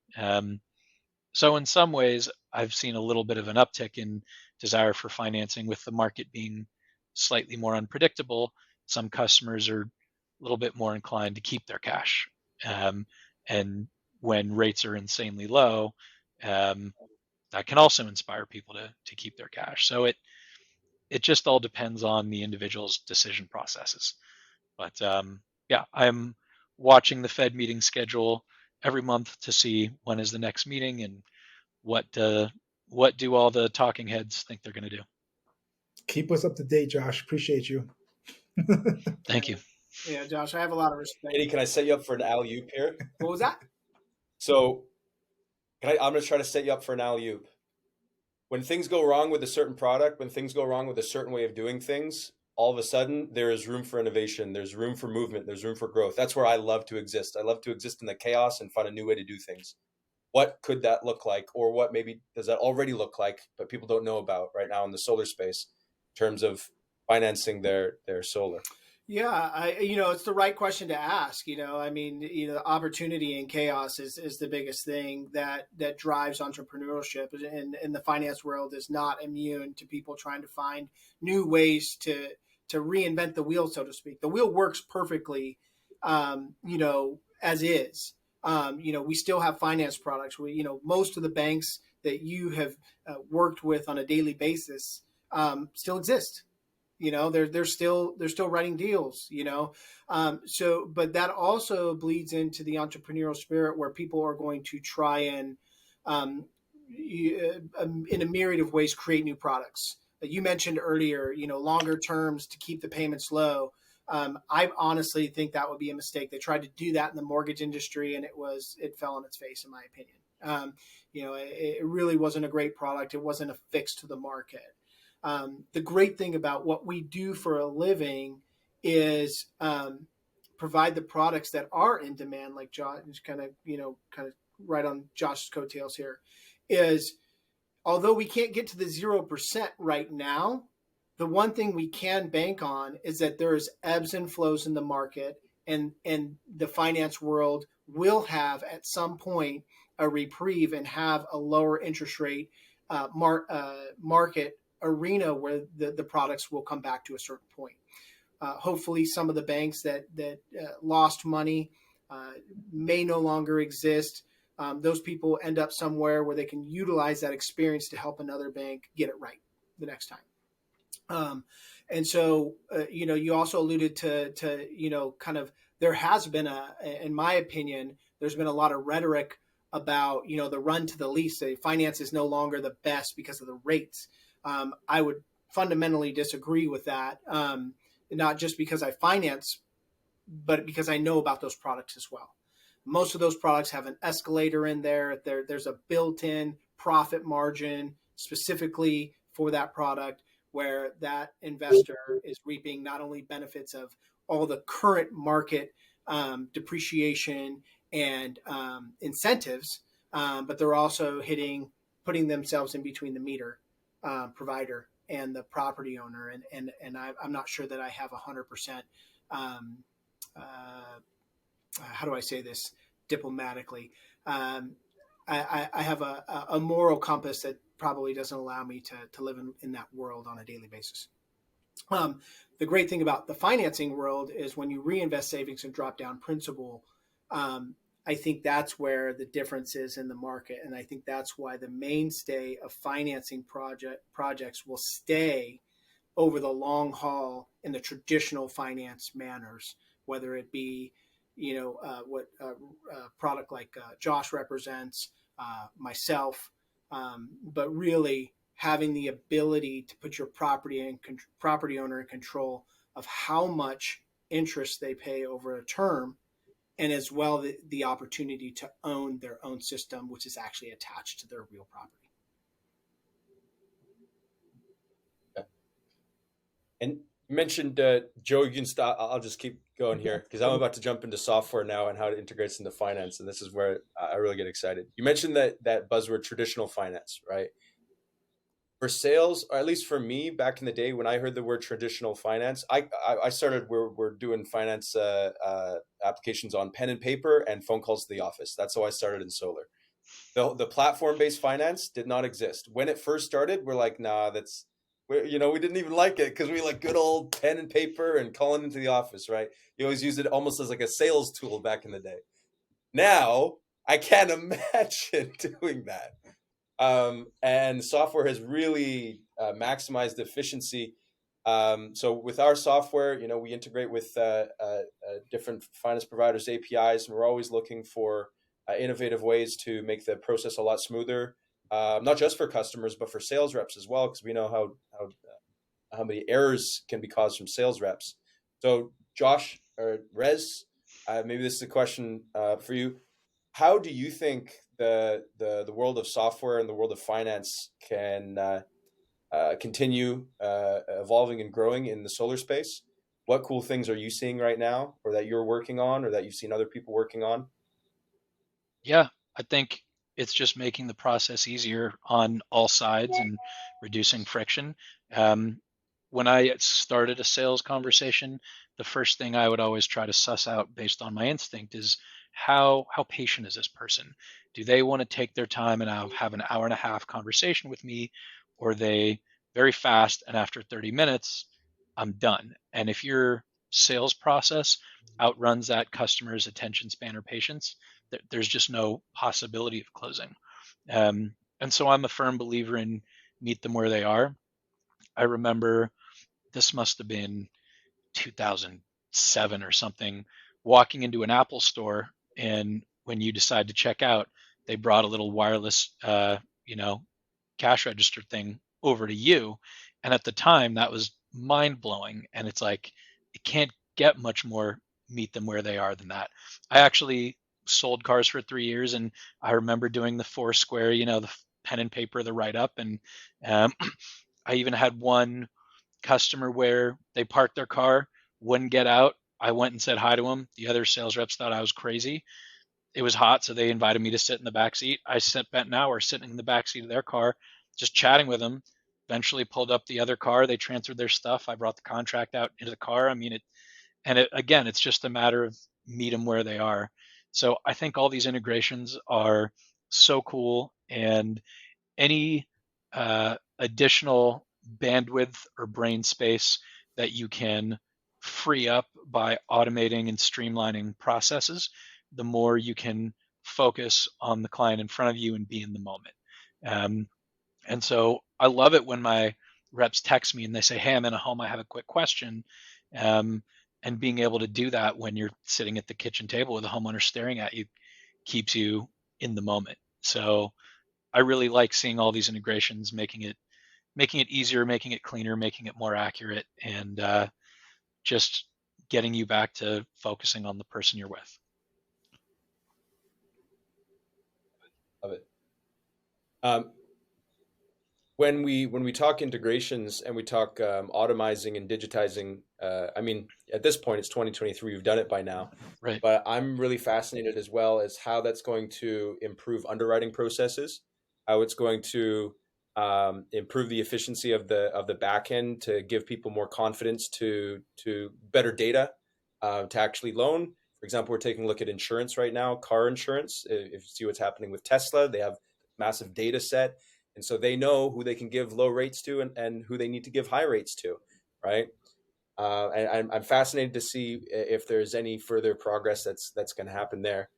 So in some ways, I've seen a little bit of an uptick in desire for financing, with the market being slightly more unpredictable. Some customers are a little bit more inclined to keep their cash. And when rates are insanely low, that can also inspire people to keep their cash. So it just all depends on the individual's decision processes. But yeah, I'm watching the Fed meeting schedule every month to see when is the next meeting and what do all the talking heads think they're going to do. Keep us up to date, Josh. Appreciate you. Thank you. Yeah, Josh, I have a lot of respect. Eddie, can I set you up for an alley-oop here? What was that? So I'm going to try to set you up for an alley-oop. When things go wrong with a certain product, when things go wrong with a certain way of doing things, all of a sudden there is room for innovation. There's room for movement. There's room for growth. That's where I love to exist. I love to exist in the chaos and find a new way to do things. What could that look like? Or what maybe does that already look like, but people don't know about right now in the solar space in terms of financing their solar? Yeah, it's the right question to ask. I mean, opportunity and chaos is the biggest thing that drives entrepreneurship, and the finance world is not immune to people trying to find new ways to reinvent the wheel, so to speak. The wheel works perfectly, as is. We still have finance products. Most of the banks that you have worked with on a daily basis still exist. They're still writing deals, but that also bleeds into the entrepreneurial spirit, where people are going to try and in a myriad of ways create new products. You mentioned earlier, longer terms to keep the payments low. I honestly think that would be a mistake. They tried to do that in the mortgage industry, and it fell on its face, in my opinion. It really wasn't a great product. It wasn't a fix to the market. The great thing about what we do for a living is provide the products that are in demand, like Josh, kind of right on Josh's coattails here, is although we can't get to the 0% right now, the one thing we can bank on is that there is ebbs and flows in the market, and the finance world will have at some point a reprieve and have a lower interest rate market arena where the products will come back to a certain point. Hopefully some of the banks that lost money may no longer exist. Those people end up somewhere where they can utilize that experience to help another bank get it right the next time. And so, you also alluded to kind of, there has been in my opinion, there's been a lot of rhetoric about, the run to the lease. Finance is no longer the best because of the rates. I would fundamentally disagree with that, not just because I finance, but because I know about those products as well. Most of those products have an escalator in there. There's a built-in profit margin specifically for that product, where that investor is reaping not only benefits of all the current market depreciation and incentives, but they're also hitting putting themselves in between the meter provider and the property owner. And I'm not sure that I have 100%. How do I say this diplomatically? I have a moral compass that probably doesn't allow me to live in that world on a daily basis. The great thing about the financing world is when you reinvest savings and drop down principal, I think that's where the difference is in the market. And I think that's why the mainstay of financing projects will stay over the long haul in the traditional finance manners, whether it be, what product like Josh represents, myself, but really having the ability to put your property owner in control of how much interest they pay over a term, and as well the opportunity to own their own system, which is actually attached to their real property. And you mentioned, Joe, you can stop. I'll just keep going here because I'm about to jump into software now and how it integrates into finance. And this is where I really get excited. You mentioned that buzzword, traditional finance, right? For sales, or at least for me back in the day, when I heard the word traditional finance, I started, we're doing finance applications on pen and paper and phone calls to the office. That's how I started in solar. The platform-based finance did not exist. When it first started, we're like, nah, we didn't even like it because we like good old pen and paper and calling into the office, right? You always use it almost as like a sales tool back in the day. Now, I can't imagine doing that. And software has really maximized efficiency. So with our software, we integrate with different finance providers' APIs, and we're always looking for innovative ways to make the process a lot smoother, not just for customers, but for sales reps as well, because we know how many errors can be caused from sales reps. So Josh or Rez, maybe this is a question for you. How do you think the world of software and the world of finance can continue evolving and growing in the solar space? What cool things are you seeing right now, or that you're working on, or that you've seen other people working on? Yeah, I think it's just making the process easier on all sides and reducing friction. When I started a sales conversation, the first thing I would always try to suss out based on my instinct is how patient is this person? Do they want to take their time and have an hour and a half conversation with me, or are they very fast and after 30 minutes, I'm done? And if your sales process outruns that customer's attention span or patience, there's just no possibility of closing. And so I'm a firm believer in meet them where they are. I remember this must have been 2007 or something, walking into an Apple store, and when you decide to check out, they brought a little wireless, cash register thing over to you. And at the time, that was mind blowing. And it's like, it can't get much more meet them where they are than that. I actually sold cars for 3 years, and I remember doing the Foursquare, the pen and paper, the write up. And I even had one customer where they parked their car, wouldn't get out. I went and said hi to them. The other sales reps thought I was crazy. It was hot, so they invited me to sit in the back seat. I spent an hour sitting in the back seat of their car, just chatting with them. Eventually pulled up the other car. They transferred their stuff. I brought the contract out into the car. Again, it's just a matter of meet them where they are. So I think all these integrations are so cool, and any additional bandwidth or brain space that you can free up by automating and streamlining processes, the more you can focus on the client in front of you and be in the moment. And so I love it when my reps text me and they say, hey, I'm in a home, I have a quick question. And being able to do that when you're sitting at the kitchen table with a homeowner staring at you keeps you in the moment. So I really like seeing all these integrations, making it easier, making it cleaner, making it more accurate, and just getting you back to focusing on the person you're with. Love it. When we talk integrations and we talk automizing and digitizing, at this point it's 2023. We've done it by now, right? But I'm really fascinated as well as how that's going to improve underwriting processes. how it's going to improve the efficiency of the back end to give people more confidence to better data to actually loan. For example, we're taking a look at insurance right now, car insurance. If you see what's happening with Tesla, they have massive data set. And so they know who they can give low rates to and who they need to give high rates to, right? And I'm fascinated to see if there's any further progress that's going to happen there.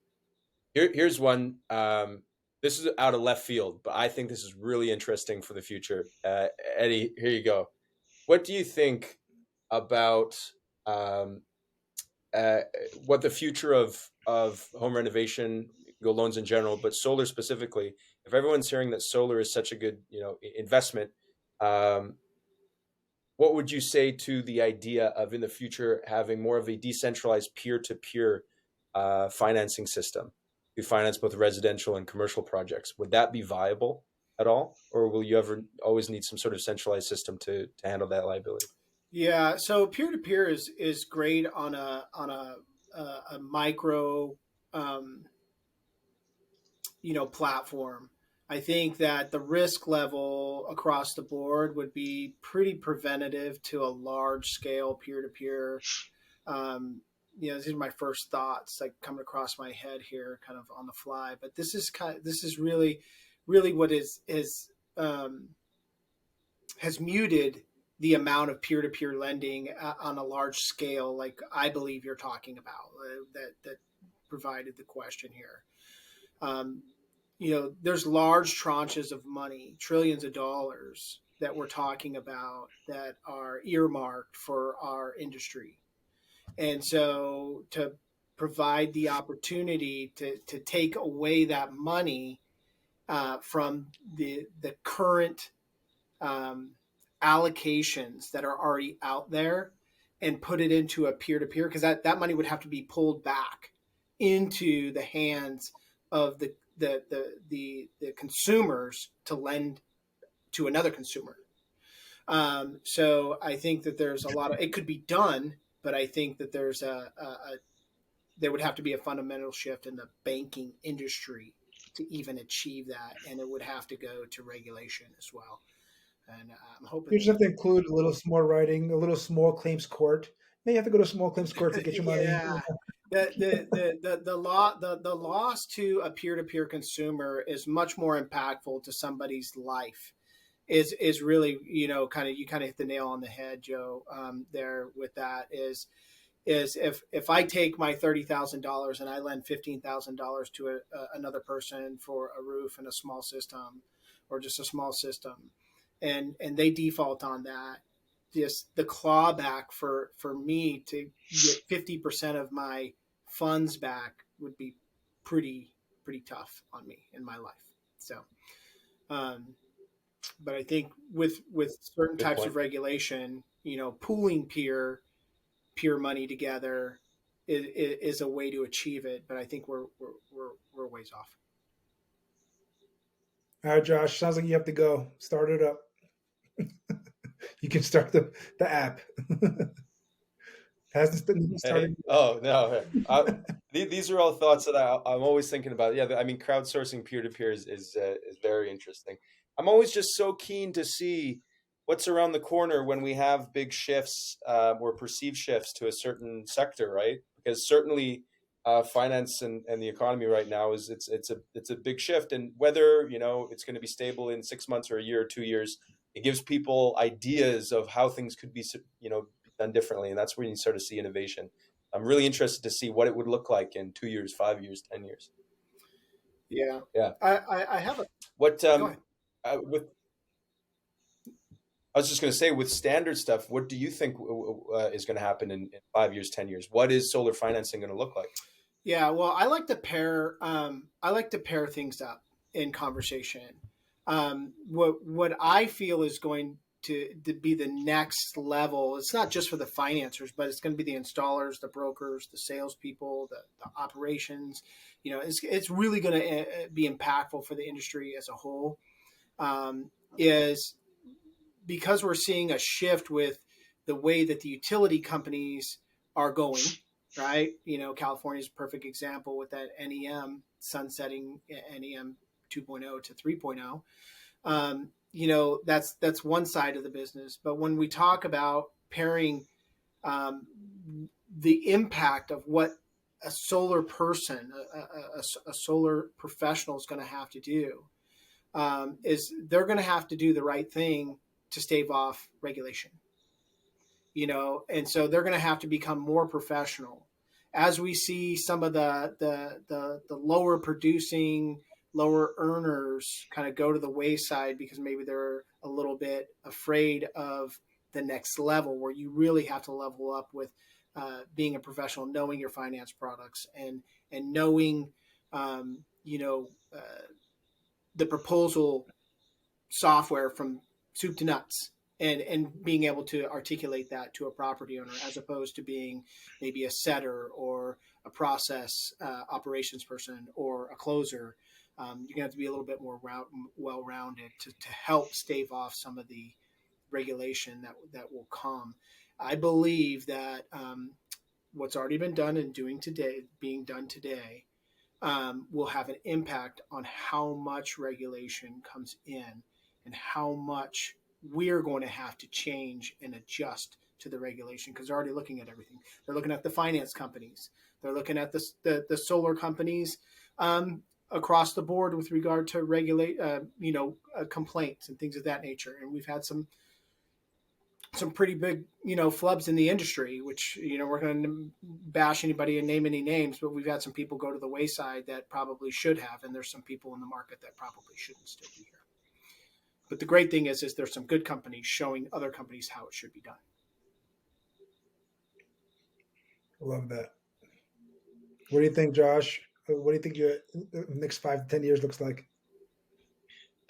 Here's one. This is out of left field, but I think this is really interesting for the future. Eddie, here you go. What do you think about what the future of home renovation, loans in general, but solar specifically? If everyone's hearing that solar is such a good, investment, what would you say to the idea of in the future having more of a decentralized peer-to-peer financing system to finance both residential and commercial projects? Would that be viable at all, or will you ever always need some sort of centralized system to handle that liability? Yeah, so peer-to-peer is great on a micro platform. I think that the risk level across the board would be pretty preventative to a large scale peer-to-peer. These are my first thoughts like coming across my head here kind of on the fly, but this is really what has muted the amount of peer-to-peer lending on a large scale, like I believe you're talking about, that provided the question here. There's large tranches of money, trillions of dollars that we're talking about that are earmarked for our industry. And so to provide the opportunity to take away that money from the current allocations that are already out there and put it into a peer-to-peer, because that money would have to be pulled back into the hands of the consumers to lend to another consumer. So I think that there's a lot of, it could be done, but I think that there's there would have to be a fundamental shift in the banking industry to even achieve that. And it would have to go to regulation as well. And I'm hoping you just have to include a little small writing, a little small claims court. Now you have to go to small claims court to get your money. Yeah. The loss to a peer-to-peer consumer is much more impactful to somebody's life. Is really, you kind of hit the nail on the head, Joe. There with that is if I take my $30,000 and I lend $15,000 to another person for a roof and a small system, or just a small system, and they default on that, just the clawback for me to get 50% of my funds back would be pretty tough on me in my life. So, but I think with certain types of regulation, pooling peer money together is a way to achieve it. But I think we're ways off. All right, Josh, sounds like you have to go. Start it up. You can start the app. Hasn't been started. Oh no! These are all thoughts that I'm always thinking about. Yeah, I mean, crowdsourcing peer-to-peer is very interesting. I'm always just so keen to see what's around the corner when we have big shifts or perceived shifts to a certain sector, right? Because certainly finance and the economy right now it's a big shift, and whether it's going to be stable in 6 months or a year or 2 years, it gives people ideas of how things could be done differently, and that's where you start to see innovation. I'm really interested to see what it would look like in 2 years, 5 years, 10 years. Yeah. I have a what with. I was just going to say, with standard stuff, what do you think is going to happen in 5 years, 10 years? What is solar financing going to look like? Yeah, well, I like to pair things up in conversation. What I feel is going to be the next level. It's not just for the financiers, but it's going to be the installers, the brokers, the salespeople, the operations. It's really going to be impactful for the industry as a whole. Is because we're seeing a shift with the way that the utility companies are going, right? California is a perfect example with that NEM sunsetting NEM 2.0 to 3.0. That's one side of the business. But when we talk about pairing the impact of what a solar person, a solar professional is going to have to do, is they're going to have to do the right thing to stave off regulation. And so they're going to have to become more professional. As we see some of the lower producing, lower earners kind of go to the wayside because maybe they're a little bit afraid of the next level, where you really have to level up with being a professional, knowing your finance products and knowing, the proposal software from soup to nuts, and being able to articulate that to a property owner, as opposed to being maybe a setter or a process operations person or a closer. You're going to have to be a little bit more well-rounded to help stave off some of the regulation that will come. I believe that what's already been done and being done today, will have an impact on how much regulation comes in and how much we're going to have to change and adjust to the regulation, because they're already looking at everything. They're looking at the finance companies. They're looking at the solar companies across the board with regard to regulate, complaints and things of that nature. And we've had some pretty big, flubs in the industry, which, we're going to bash anybody and name any names, but we've had some people go to the wayside that probably should have. And there's some people in the market that probably shouldn't still be here. But the great thing is there's some good companies showing other companies how it should be done. Love that. What do you think, Josh? What do you think your next 5 to 10 years looks like?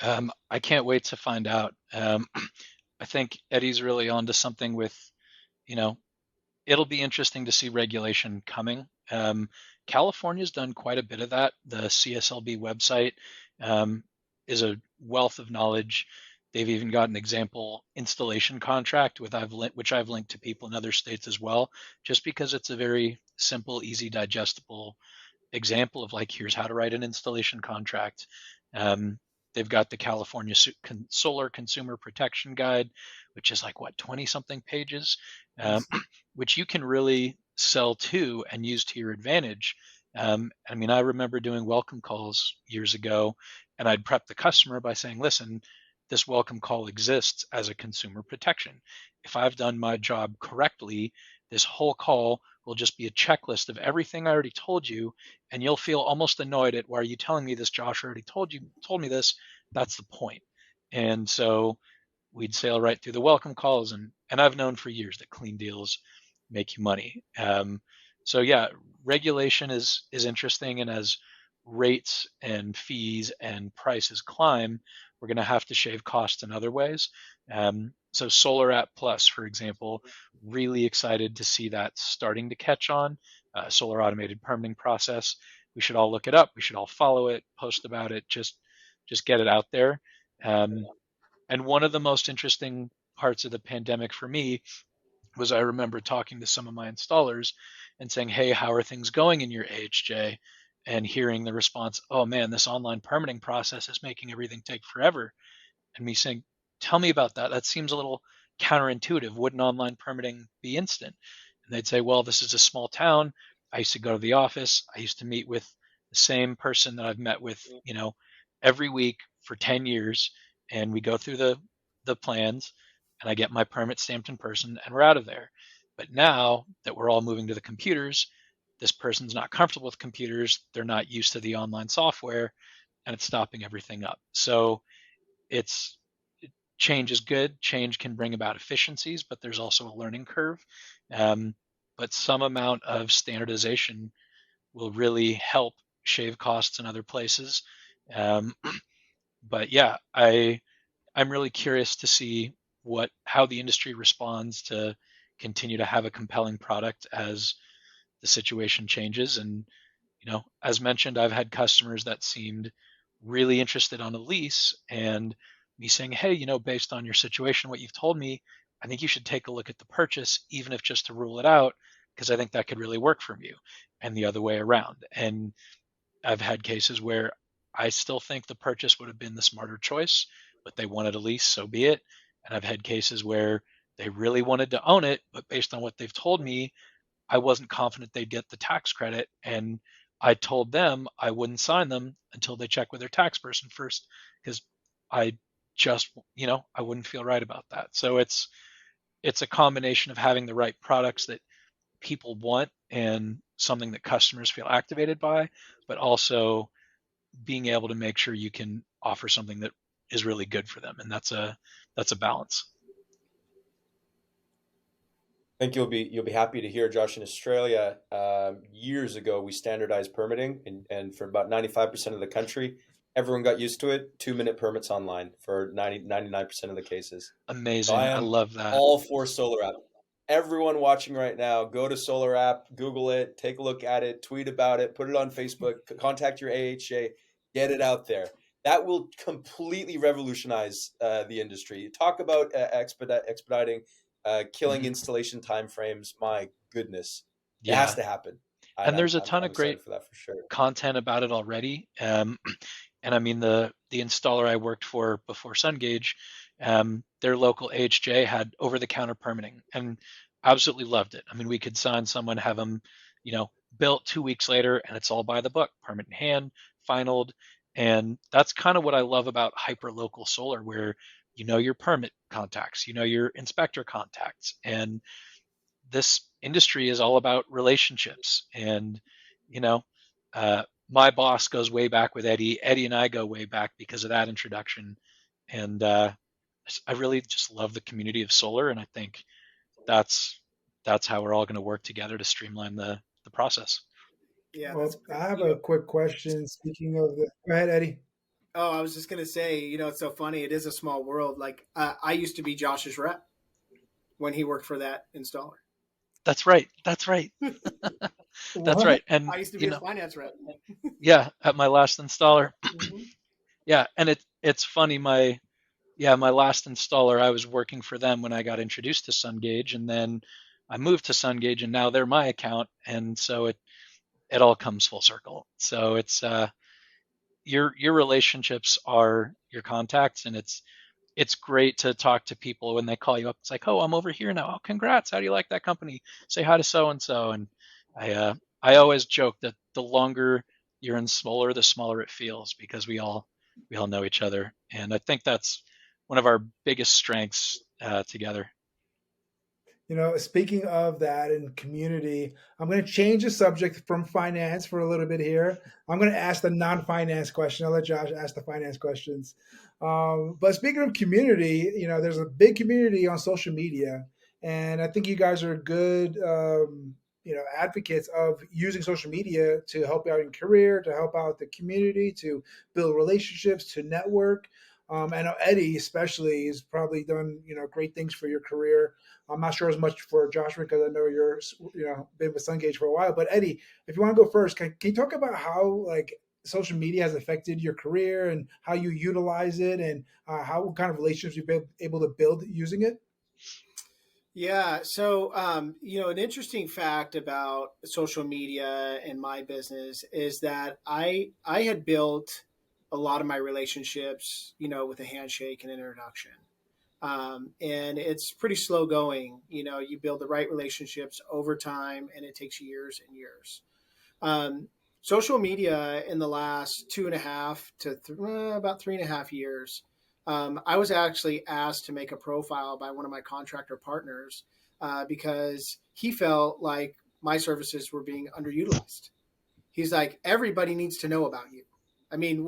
I can't wait to find out. I think Eddie's really onto something with, it'll be interesting to see regulation coming. California's done quite a bit of that. The CSLB website is a wealth of knowledge. They've even got an example installation contract which I've linked to people in other states as well, just because it's a very simple, easy, digestible example of here's how to write an installation contract. They've got the California Solar Consumer Protection Guide, which is 20 something pages, which you can really sell to and use to your advantage. I remember doing welcome calls years ago, and I'd prep the customer by saying, listen, this welcome call exists as a consumer protection. If I've done my job correctly, this whole call will just be a checklist of everything I already told you, and you'll feel almost annoyed at, why are you telling me this, Josh? I already told me this. That's the point. And so we'd sail right through the welcome calls, and I've known for years that clean deals make you money. So yeah, regulation is interesting, and as rates and fees and prices climb, we're going to have to shave costs in other ways. So Solar App Plus, for example, really excited to see that starting to catch on. Solar automated permitting process. We should all look it up. We should all follow it, post about it, just get it out there. And one of the most interesting parts of the pandemic for me was, I remember talking to some of my installers and saying, hey, how are things going in your AHJ? And hearing the response, oh man, this online permitting process is making everything take forever. And me saying, tell me about that. That seems a little counterintuitive. Wouldn't online permitting be instant? And they'd say, well, this is a small town. I used to go to the office. I used to meet with the same person that I've met with, every week for 10 years. And we go through the plans, and I get my permit stamped in person, and we're out of there. But now that we're all moving to the computers, this person's not comfortable with computers. They're not used to the online software, and it's stopping everything up. So change is good. Change can bring about efficiencies, but there's also a learning curve. But some amount of standardization will really help shave costs in other places. But yeah, I'm really curious to see how the industry responds to continue to have a compelling product as the situation changes. And as mentioned, I've had customers that seemed really interested on a lease, and me saying, hey, based on your situation, what you've told me, I think you should take a look at the purchase, even if just to rule it out, because I think that could really work for you, and the other way around. And I've had cases where I still think the purchase would have been the smarter choice, but they wanted a lease, so be it. And I've had cases where they really wanted to own it, but based on what they've told me, I wasn't confident they'd get the tax credit. And I told them I wouldn't sign them until they check with their tax person first, because I just, I wouldn't feel right about that. So it's a combination of having the right products that people want and something that customers feel activated by, but also being able to make sure you can offer something that is really good for them. And that's a balance. I think you'll be happy to hear, Josh, in Australia, years ago, we standardized permitting, and for about 95% of the country, everyone got used to it. 2-minute permits online for 99% of the cases. Amazing. So I love that. All for Solar App. Everyone watching right now, go to Solar App, Google it, take a look at it, tweet about it, put it on Facebook, contact your AHA, get it out there. That will completely revolutionize the industry. Talk about expediting, killing installation timeframes. My goodness, it has to happen. And there's a ton of great for that for sure. content about it already. And I mean, the installer I worked for before SunGage, their local AHJ had over-the-counter permitting and absolutely loved it. I mean, we could sign someone, have them, built 2 weeks later, and it's all by the book, permit in hand, finalized. And that's kind of what I love about hyper-local solar, where your permit contacts, your inspector contacts. And this industry is all about relationships. And, my boss goes way back with Eddie. Eddie and I go way back because of that introduction. And I really just love the community of solar. And I think that's how we're all going to work together to streamline the process. Yeah. Well, I have a quick question. Speaking of go ahead, Eddie. Oh, I was just going to say, it's so funny. It is a small world. Like I used to be Josh's rep when he worked for that installer. That's right. That's right. That's right. And I used to be a finance rep. Yeah, at my last installer. Yeah, and it's funny. My last installer, I was working for them when I got introduced to SunGage, and then I moved to SunGage, and now they're my account, and so it all comes full circle. So it's your relationships are your contacts, and it's great to talk to people when they call you up. It's like, oh, I'm over here now. Oh, congrats. How do you like that company? Say hi to so-and-so. And I always joke that the longer you're in solar, the smaller it feels, because we all know each other. And I think that's one of our biggest strengths together. Speaking of that and community, I'm going to change the subject from finance for a little bit here. I'm going to ask the non-finance question. I'll let Josh ask the finance questions. But speaking of community, there's a big community on social media, and I think you guys are good, advocates of using social media to help out in career, to help out the community, to build relationships, to network. I know Eddie especially has probably done, great things for your career. I'm not sure as much for Joshua because I know you're, been with SunGage for a while. But Eddie, if you want to go first, can you talk about how social media has affected your career and how you utilize it, and what kind of relationships you've been able to build using it? Yeah. So, an interesting fact about social media and my business is that I had built a lot of my relationships, with a handshake and introduction. And it's pretty slow going. You build the right relationships over time, and it takes years and years. Social media in the last 2.5 to about 3.5 years, I was actually asked to make a profile by one of my contractor partners because he felt like my services were being underutilized. He's like, everybody needs to know about you. I mean,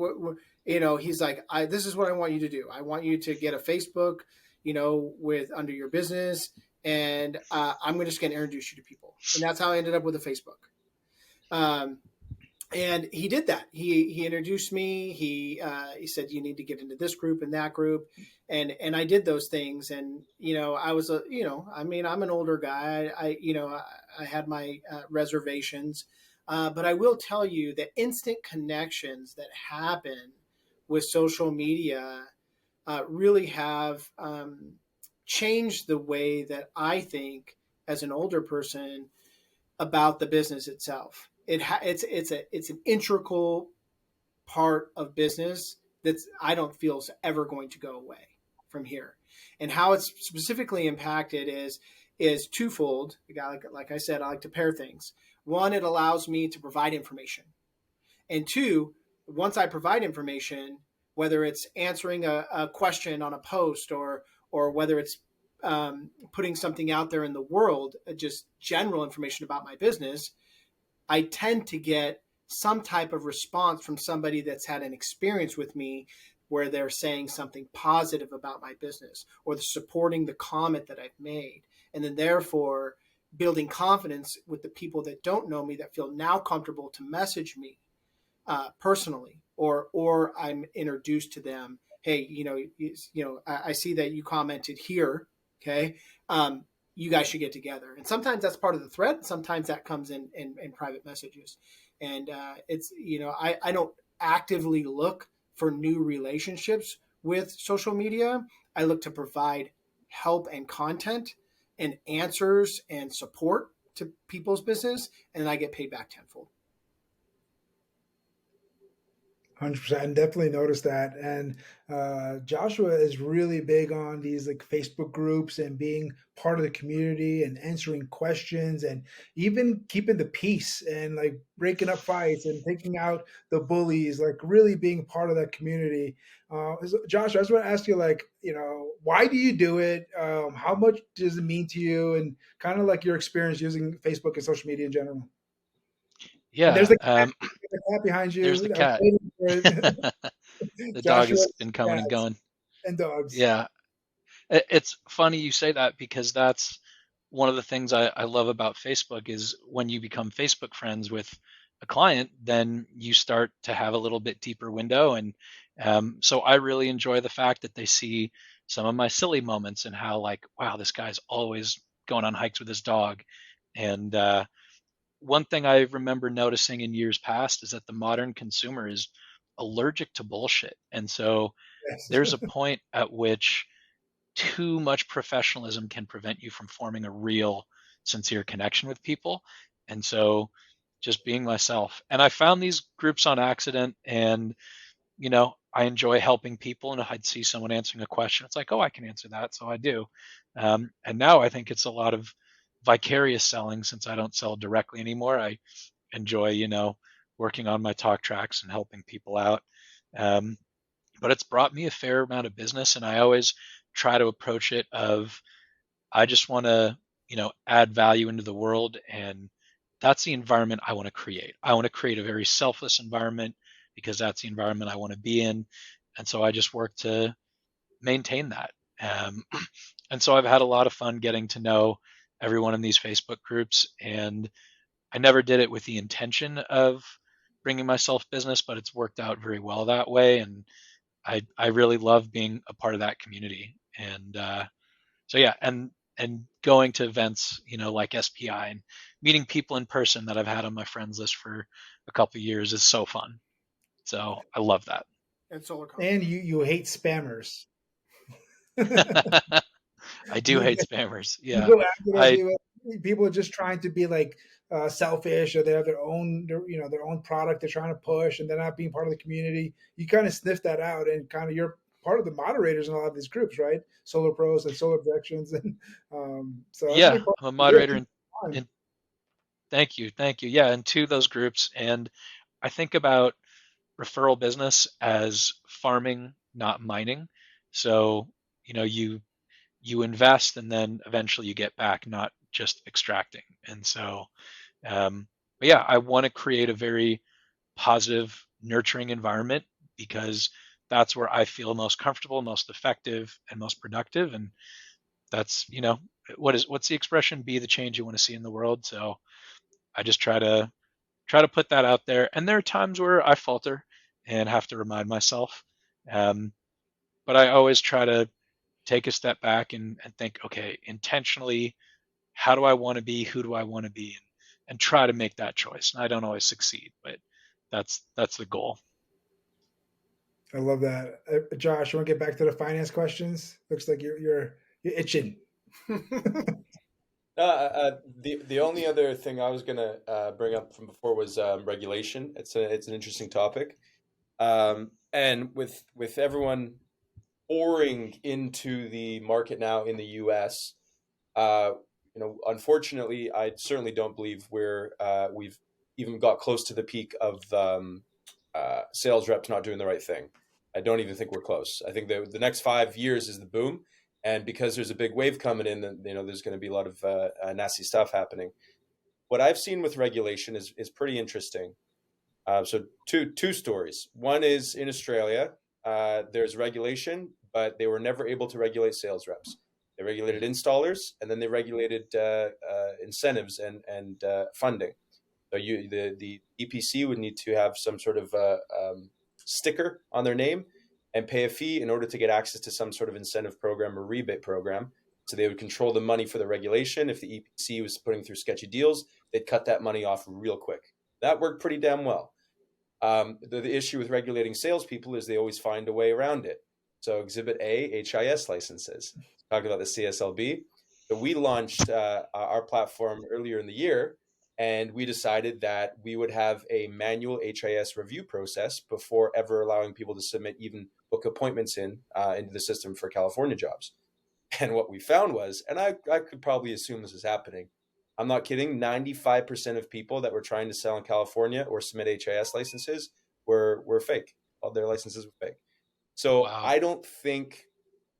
he's like, this is what I want you to do. I want you to get a Facebook, with under your business, and I'm just going to introduce you to people. And that's how I ended up with a Facebook. And he did that. He introduced me. He said, you need to get into this group and that group. And I did those things. And, I was, I'm an older guy. I had my reservations. But I will tell you that instant connections that happen with social media really have changed the way that I think as an older person about the business itself. It's an integral part of business that's I don't feel is ever going to go away from here. And how it's specifically impacted is twofold. Like I said, I like to pair things. One, it allows me to provide information. And two, once I provide information, whether it's answering a question on a post or whether it's putting something out there in the world, just general information about my business, I tend to get some type of response from somebody that's had an experience with me where they're saying something positive about my business or they're supporting the comment that I've made. And then therefore building confidence with the people that don't know me that feel now comfortable to message me personally, or I'm introduced to them. Hey, I see that you commented here. Okay. You guys should get together. And sometimes that's part of the thread. Sometimes that comes in private messages. And it's, I don't actively look for new relationships with social media. I look to provide help and content and answers and support to people's business, and I get paid back tenfold. 100%. Definitely noticed that. And Joshua is really big on these like Facebook groups and being part of the community and answering questions and even keeping the peace and like breaking up fights and taking out the bullies, like really being part of that community. Josh, I just want to ask you, like, why do you do it? How much does it mean to you? And kind of like your experience using Facebook and social media in general. Yeah. And there's the cat behind you. There's the cat. The dog has been coming and going. And dogs. Yeah. It's funny you say that because that's one of the things I love about Facebook is when you become Facebook friends with a client, then you start to have a little bit deeper window. And so I really enjoy the fact that they see some of my silly moments and how like, wow, this guy's always going on hikes with his dog. And one thing I remember noticing in years past is that the modern consumer is allergic to bullshit. And so there's a point at which too much professionalism can prevent you from forming a real, sincere connection with people. And so just being myself. And I found these groups on accident and, I enjoy helping people, and I'd see someone answering a question. It's like, oh, I can answer that. So I do. And now I think it's a lot of vicarious selling since I don't sell directly anymore. I enjoy, working on my talk tracks and helping people out. But it's brought me a fair amount of business, and I always try to approach it of, I just want to, add value into the world. And that's the environment I want to create. I want to create a very selfless environment because that's the environment I want to be in. And so I just work to maintain that. And so I've had a lot of fun getting to know everyone in these Facebook groups. And I never did it with the intention of bringing myself business, but it's worked out very well that way. And I really love being a part of that community. And so, yeah, and going to events, like SPI and meeting people in person that I've had on my friends list for a couple of years is so fun. So I love that. And you hate spammers. I do hate spammers. Yeah. People are just trying to be like selfish, or they have their own product they're trying to push, and they're not being part of the community. You kind of sniff that out, and kind of you're part of the moderators in a lot of these groups, right? Solar Pros and Solar Objections, and so yeah, I'm a moderator in thank you. Yeah, in two of those groups, and I think about referral business as farming, not mining. So you invest and then eventually you get back, not just extracting. And so, but yeah, I want to create a very positive, nurturing environment because that's where I feel most comfortable, most effective, and most productive. And that's, what's the expression? Be the change you want to see in the world. So I just try to put that out there. And there are times where I falter and have to remind myself. But I always try to take a step back and think, okay, intentionally, how do I want to be? Who do I want to be? And try to make that choice. And I don't always succeed, but that's the goal. I love that. Josh, you want to get back to the finance questions? Looks like you're itching. The only other thing I was gonna bring up from before was regulation. It's an interesting topic. And with everyone pouring into the market now in the U.S., unfortunately, I certainly don't believe we've even got close to the peak of sales reps not doing the right thing. I don't even think we're close. I think the next 5 years is the boom, and because there's a big wave coming in, there's going to be a lot of nasty stuff happening. What I've seen with regulation is pretty interesting. So two stories. One is in Australia. There's regulation, but they were never able to regulate sales reps. They regulated installers, and then they regulated incentives and funding. So the EPC would need to have some sort of sticker on their name and pay a fee in order to get access to some sort of incentive program or rebate program. So they would control the money for the regulation. If the EPC was putting through sketchy deals, they'd cut that money off real quick. That worked pretty damn well. The issue with regulating salespeople is they always find a way around it. So Exhibit A, HIS licenses. Talking about the CSLB. So we launched our platform earlier in the year, and we decided that we would have a manual HIS review process before ever allowing people to submit, even book appointments into the system for California jobs. And what we found was, and I could probably assume this is happening, I'm not kidding, 95% of people that were trying to sell in California or submit HIS licenses were fake. All their licenses were fake. So wow. I don't think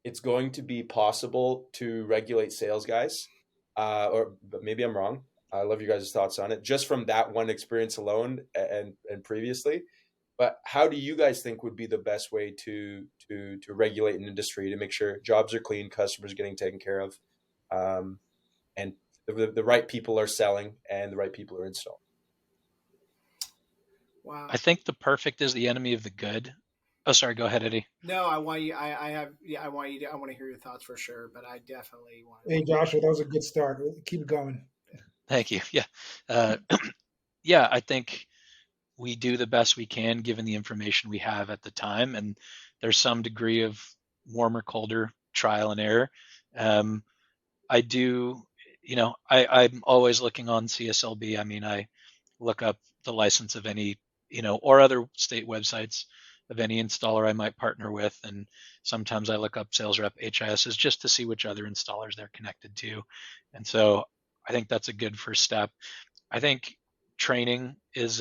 it's going to be possible to regulate sales guys, but maybe I'm wrong. I love you guys' thoughts on it, just from that one experience alone and previously. But how do you guys think would be the best way to regulate an industry to make sure jobs are clean, customers are getting taken care of, and the right people are selling and the right people are installed? Wow. I think the perfect is the enemy of the good. Oh, sorry. Go ahead, Eddie. No, I want you. I want to hear your thoughts for sure. But I definitely want. Hey, Joshua, that was a good start. Keep going. Thank you. Yeah. Yeah. I think we do the best we can given the information we have at the time, and there's some degree of warmer, colder trial and error. I do. I'm always looking on CSLB. I mean, I look up the license of any, or other state websites of any installer I might partner with. And sometimes I look up sales rep HISs just to see which other installers they're connected to. And so I think that's a good first step. I think training is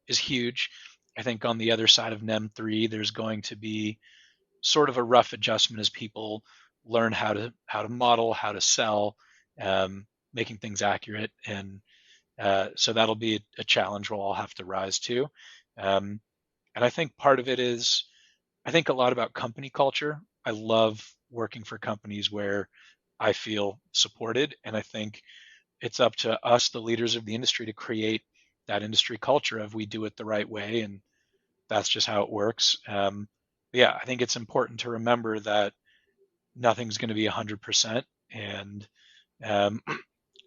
huge. I think on the other side of NEM 3, there's going to be sort of a rough adjustment as people learn how to model, how to sell, making things accurate. And so that'll be a challenge we'll all have to rise to. And I think part of it is, I think a lot about company culture. I love working for companies where I feel supported. And I think it's up to us, the leaders of the industry, to create that industry culture of we do it the right way. And that's just how it works. Yeah, I think it's important to remember that nothing's going to be 100%. And I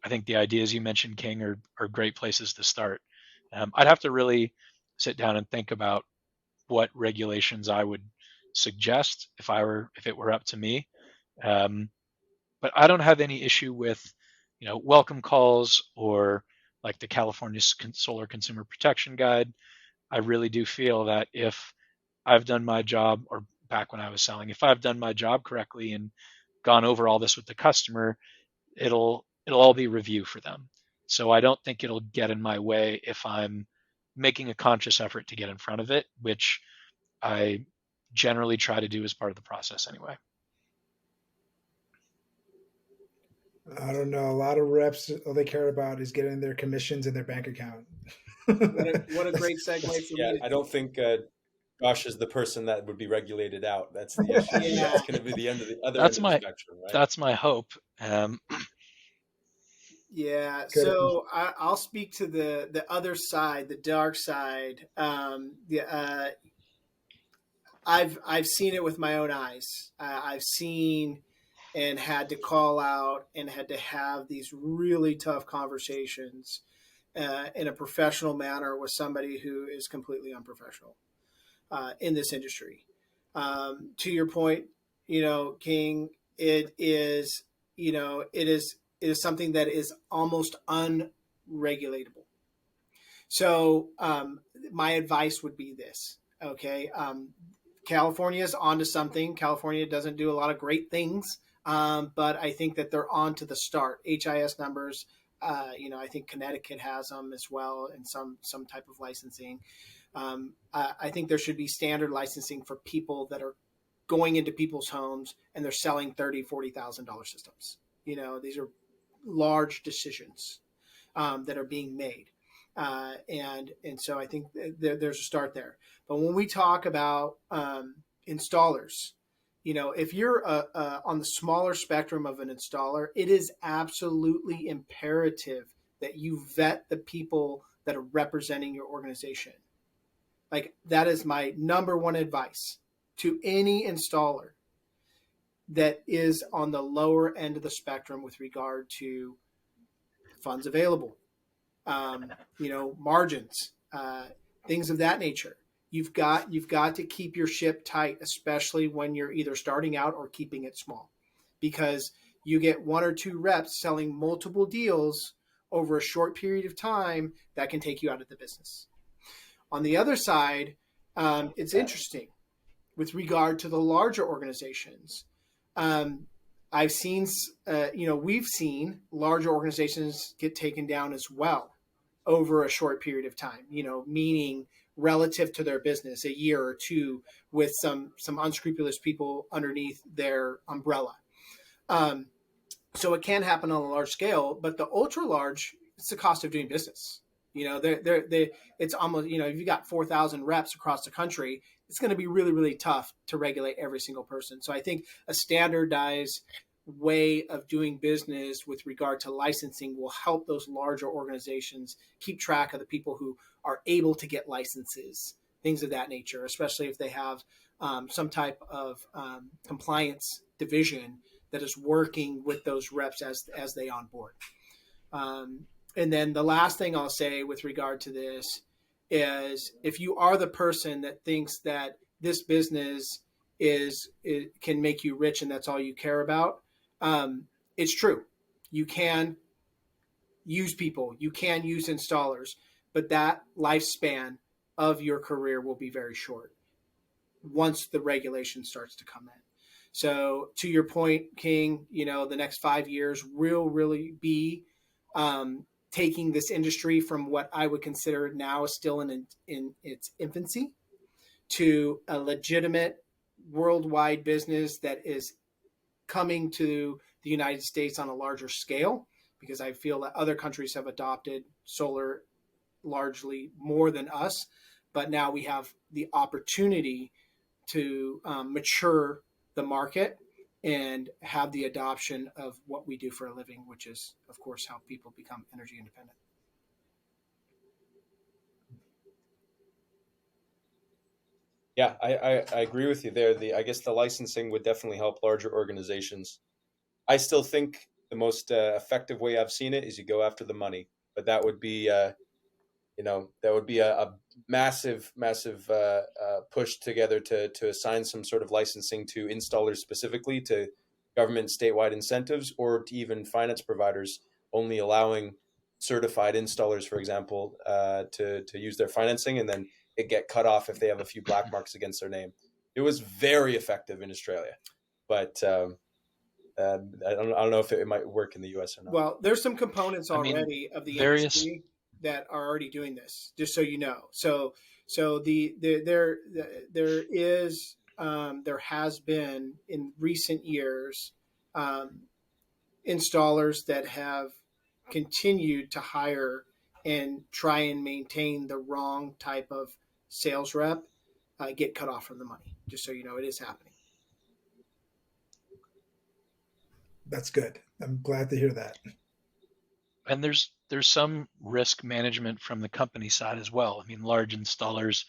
think the ideas you mentioned, King, are great places to start. I'd have to really sit down and think about what regulations I would suggest if it were up to me. But I don't have any issue with, welcome calls or like the California Solar Consumer Protection Guide. I really do feel that if I've done my job, or back when I was selling, if I've done my job correctly and gone over all this with the customer, it'll all be review for them. So I don't think it'll get in my way if I'm making a conscious effort to get in front of it, which I generally try to do as part of the process anyway. I don't know. A lot of reps, all they care about is getting their commissions in their bank account. What a great segue for me. I don't think Josh is the person that would be regulated out. That's the issue. Yeah. That's going to be the end of the other end of the spectrum, right? That's my hope. Yeah, so I'll speak to the other side, the dark side. I've seen it with my own eyes. I've seen and had to call out and had to have these really tough conversations in a professional manner with somebody who is completely unprofessional in this industry. To your point, King, it is something that is almost unregulatable. So my advice would be this. Okay. California is onto something. California doesn't do a lot of great things, but I think that they're on to the start. HIS numbers, I think Connecticut has them as well in some type of licensing. I think there should be standard licensing for people that are going into people's homes and they're selling $30,000-$40,000 systems. These are large decisions that are being made. And so I think there's a start there. But when we talk about installers, if you're on the smaller spectrum of an installer, it is absolutely imperative that you vet the people that are representing your organization. Like, that is my number one advice to any installer that is on the lower end of the spectrum with regard to funds available, margins, things of that nature. You've got to keep your ship tight, especially when you're either starting out or keeping it small, because you get one or two reps selling multiple deals over a short period of time that can take you out of the business. On the other side, it's interesting with regard to the larger organizations. I've seen, we've seen larger organizations get taken down as well over a short period of time, meaning relative to their business, a year or two, with some unscrupulous people underneath their umbrella. So it can happen on a large scale, but the ultra large, it's the cost of doing business. It's almost, if you got 4,000 reps across the country, it's going to be really, really tough to regulate every single person. So I think a standardized way of doing business with regard to licensing will help those larger organizations keep track of the people who are able to get licenses, things of that nature, especially if they have some type of compliance division that is working with those reps as they onboard. And then the last thing I'll say with regard to this is, if you are the person that thinks that this business can make you rich and that's all you care about, it's true. You can use people, you can use installers, but that lifespan of your career will be very short once the regulation starts to come in. So to your point, King, the next 5 years will really be taking this industry from what I would consider now is still in its infancy to a legitimate worldwide business that is coming to the United States on a larger scale, because I feel that other countries have adopted solar largely more than us. But now we have the opportunity to mature the market and have the adoption of what we do for a living, which is, of course, how people become energy independent. Yeah, I agree with you there. I guess the licensing would definitely help larger organizations. I still think the most effective way I've seen it is you go after the money, but that would be a massive push together to assign some sort of licensing to installers specifically, to government statewide incentives, or to even finance providers only allowing certified installers, for example, to use their financing, and then it get cut off if they have a few black marks against their name. It was very effective in Australia, but I don't know if it might work in the US or not. Well, there's some components already of the industry that are already doing this, just so you know. So there has been in recent years installers that have continued to hire and try and maintain the wrong type of sales rep get cut off from the money. Just so you know, it is happening. That's good. I'm glad to hear that. And there's some risk management from the company side as well. I mean, large installers,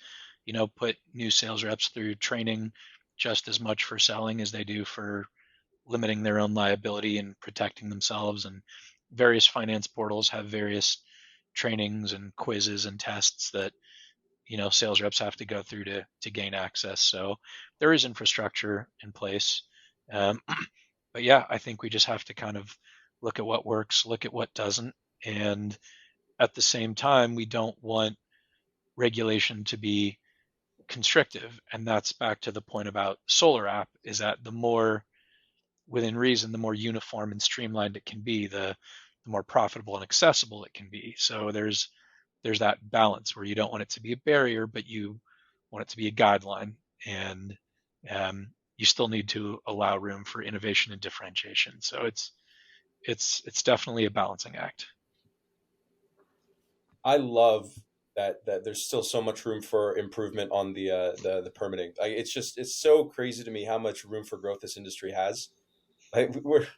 put new sales reps through training just as much for selling as they do for limiting their own liability and protecting themselves. And various finance portals have various trainings and quizzes and tests that sales reps have to go through to gain access. So there is infrastructure in place. But yeah, I think we just have to kind of look at what works, look at what doesn't. And at the same time, we don't want regulation to be constrictive. And that's back to the point about Solar App, is that the more within reason, the more uniform and streamlined it can be, the more profitable and accessible it can be. So there's that balance where you don't want it to be a barrier, but you want it to be a guideline, and you still need to allow room for innovation and differentiation. So it's definitely a balancing act. I love that there's still so much room for improvement on the permitting. It's so crazy to me how much room for growth this industry has. We're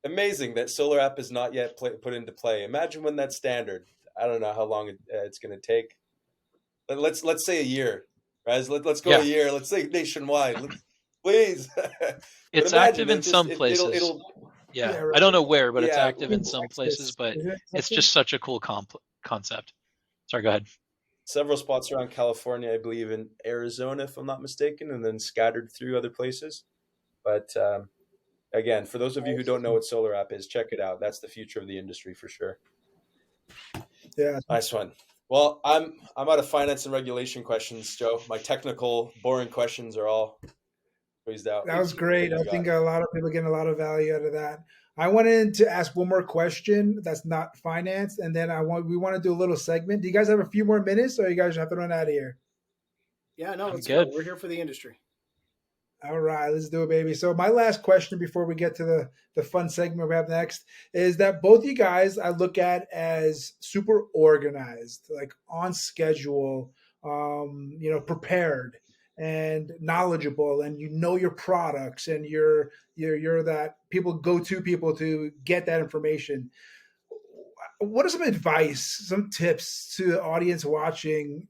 amazing that Solar App is not yet put into play. Imagine when that's standard. I don't know how long it's going to take. But let's say a year, right? Let's go a year. Let's say nationwide. Please. It's active in some places. Yeah, I don't know where, but it's active in some places. But it's just such a cool concept. Sorry, go ahead. Several spots around California, I believe in Arizona, if I'm not mistaken, and then scattered through other places. But again, for those of you who don't know what Solar App is, check it out. That's the future of the industry for sure. Yeah. Nice one. Well, I'm out of finance and regulation questions, Joe. My technical, boring questions are all squeezed out. That was great. I think a lot of people getting a lot of value out of that. I wanted to ask one more question that's not finance, and then we want to do a little segment. Do you guys have a few more minutes, or you guys have to run out of here? Yeah, no, let's go. We're here for the industry. All right, let's do it, baby. So my last question before we get to the fun segment we have next is that both you guys I look at as super organized, like on schedule, prepared and knowledgeable, and you know your products, and you're that people to get that information. What are some advice, some tips to the audience watching?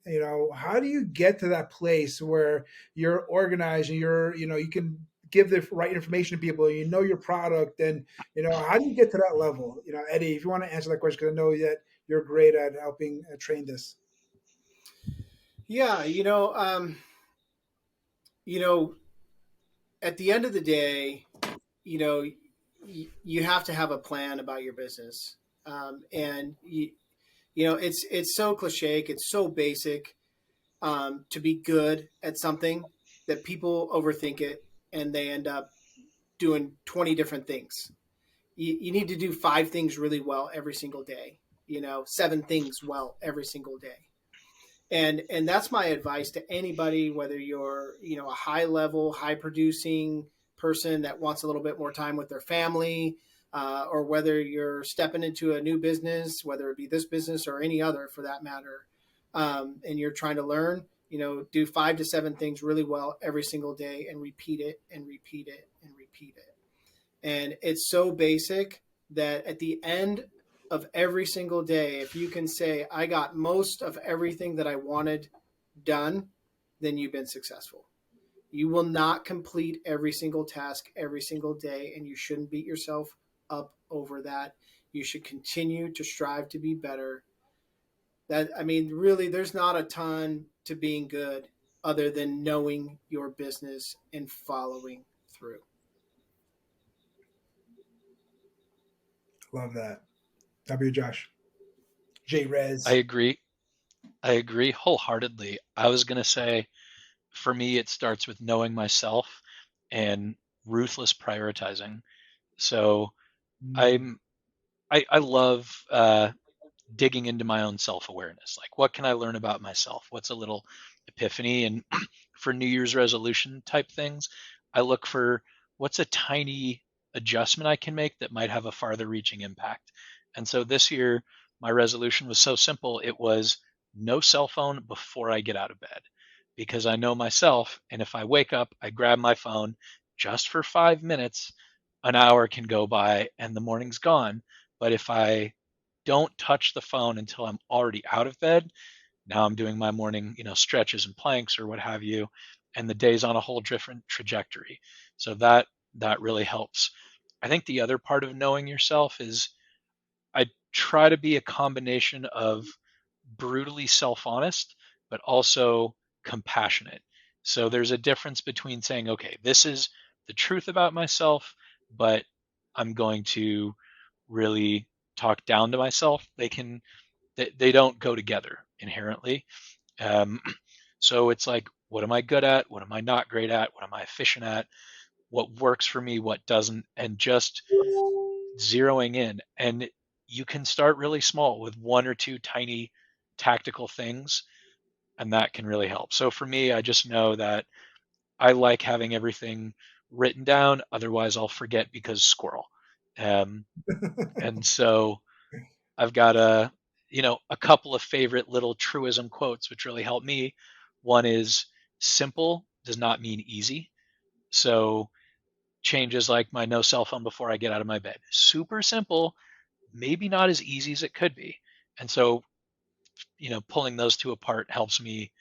How do you get to that place where you're organized and you can give the right information to people, your product, and how do you get to that level? Eddie, if you want to answer that question, because I know that you're great at helping train this. Yeah, at the end of the day, you have to have a plan about your business. And it's so cliche, it's so basic to be good at something that people overthink it and they end up doing 20 different things. You need to do 5 things really well every single day, 7 things well every single day. And that's my advice to anybody, whether you're, a high level, high producing person that wants a little bit more time with their family, or whether you're stepping into a new business, whether it be this business or any other for that matter, and you're trying to learn, do 5 to 7 things really well every single day and repeat it and repeat it and repeat it. And it's so basic that at the end of every single day, if you can say, I got most of everything that I wanted done, then you've been successful. You will not complete every single task every single day, and you shouldn't beat yourself up over that. You should continue to strive to be better. Really, there's not a ton to being good other than knowing your business and following through. Love that. W. Josh. J. Rez. I agree wholeheartedly. I was going to say, for me, it starts with knowing myself and ruthless prioritizing. So I love digging into my own self-awareness. Like, what can I learn about myself? What's a little epiphany? And for New Year's resolution type things, I look for what's a tiny adjustment I can make that might have a farther reaching impact. And so this year, my resolution was so simple. It was no cell phone before I get out of bed, because I know myself. And if I wake up, I grab my phone just for 5 minutes, an hour can go by and the morning's gone. But if I don't touch the phone until I'm already out of bed, now I'm doing my morning, stretches and planks or what have you, and the day's on a whole different trajectory. So that really helps. I think the other part of knowing yourself is I try to be a combination of brutally self-honest, but also compassionate. So there's a difference between saying, okay, this is the truth about myself, but I'm going to really talk down to myself. They don't go together inherently. So it's like, what am I good at? What am I not great at? What am I efficient at? What works for me? What doesn't? And just zeroing in. And you can start really small with one or two tiny tactical things, and that can really help. So for me, I just know that I like having everything written down. Otherwise, I'll forget because squirrel. And so I've got a couple of favorite little truism quotes which really help me. One is, simple does not mean easy. So changes like my no cell phone before I get out of my bed. Super simple, maybe not as easy as it could be. And so, pulling those two apart helps me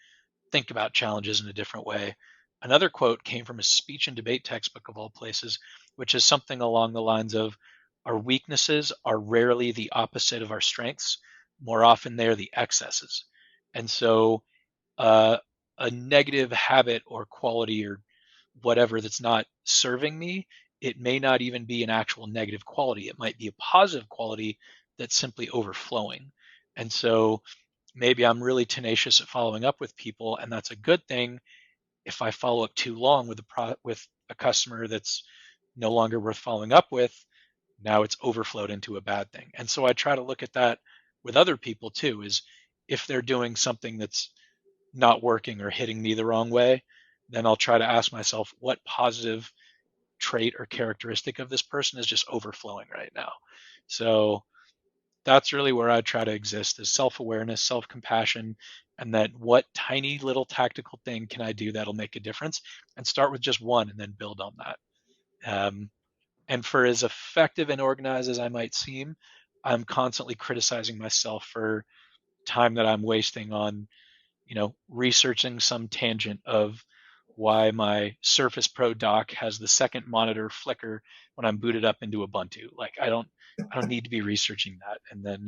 think about challenges in a different way. Another quote came from a speech and debate textbook of all places, which is something along the lines of, our weaknesses are rarely the opposite of our strengths. More often, they're the excesses. And so, a negative habit or quality or whatever that's not serving me, it may not even be an actual negative quality. It might be a positive quality that's simply overflowing. And so maybe I'm really tenacious at following up with people, and that's a good thing. If I follow up too long with a customer that's no longer worth following up with, now it's overflowed into a bad thing. And so I try to look at that with other people too, is if they're doing something that's not working or hitting me the wrong way, then I'll try to ask myself, what positive trait or characteristic of this person is just overflowing right now? So that's really where I try to exist, is self-awareness, self-compassion, and that what tiny little tactical thing can I do that'll make a difference, and start with just one and then build on that. And for as effective and organized as I might seem, I'm constantly criticizing myself for time that I'm wasting on, researching some tangent of why my Surface Pro dock has the second monitor flicker when I'm booted up into Ubuntu. Like I don't need to be researching that. And then,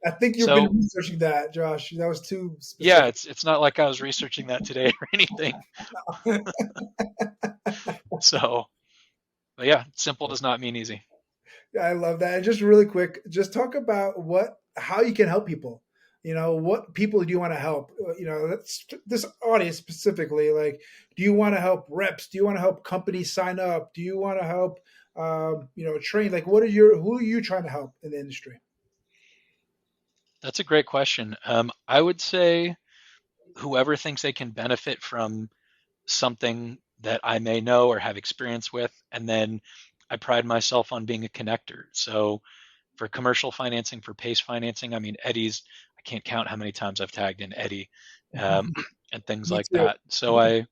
I think you've been researching that, Josh. That was too specific. Yeah, it's not like I was researching that today or anything. So, but yeah, simple does not mean easy. I love that. And just really quick, just talk about how you can help people. What people do you want to help? This audience specifically. Like, do you want to help reps? Do you want to help companies sign up? Do you want to help, train? Like, who are you trying to help in the industry? That's a great question. I would say whoever thinks they can benefit from something that I may know or have experience with, and then I pride myself on being a connector. So for commercial financing, for PACE financing, I mean, Eddie's, I can't count how many times I've tagged in Eddie and things like that. So I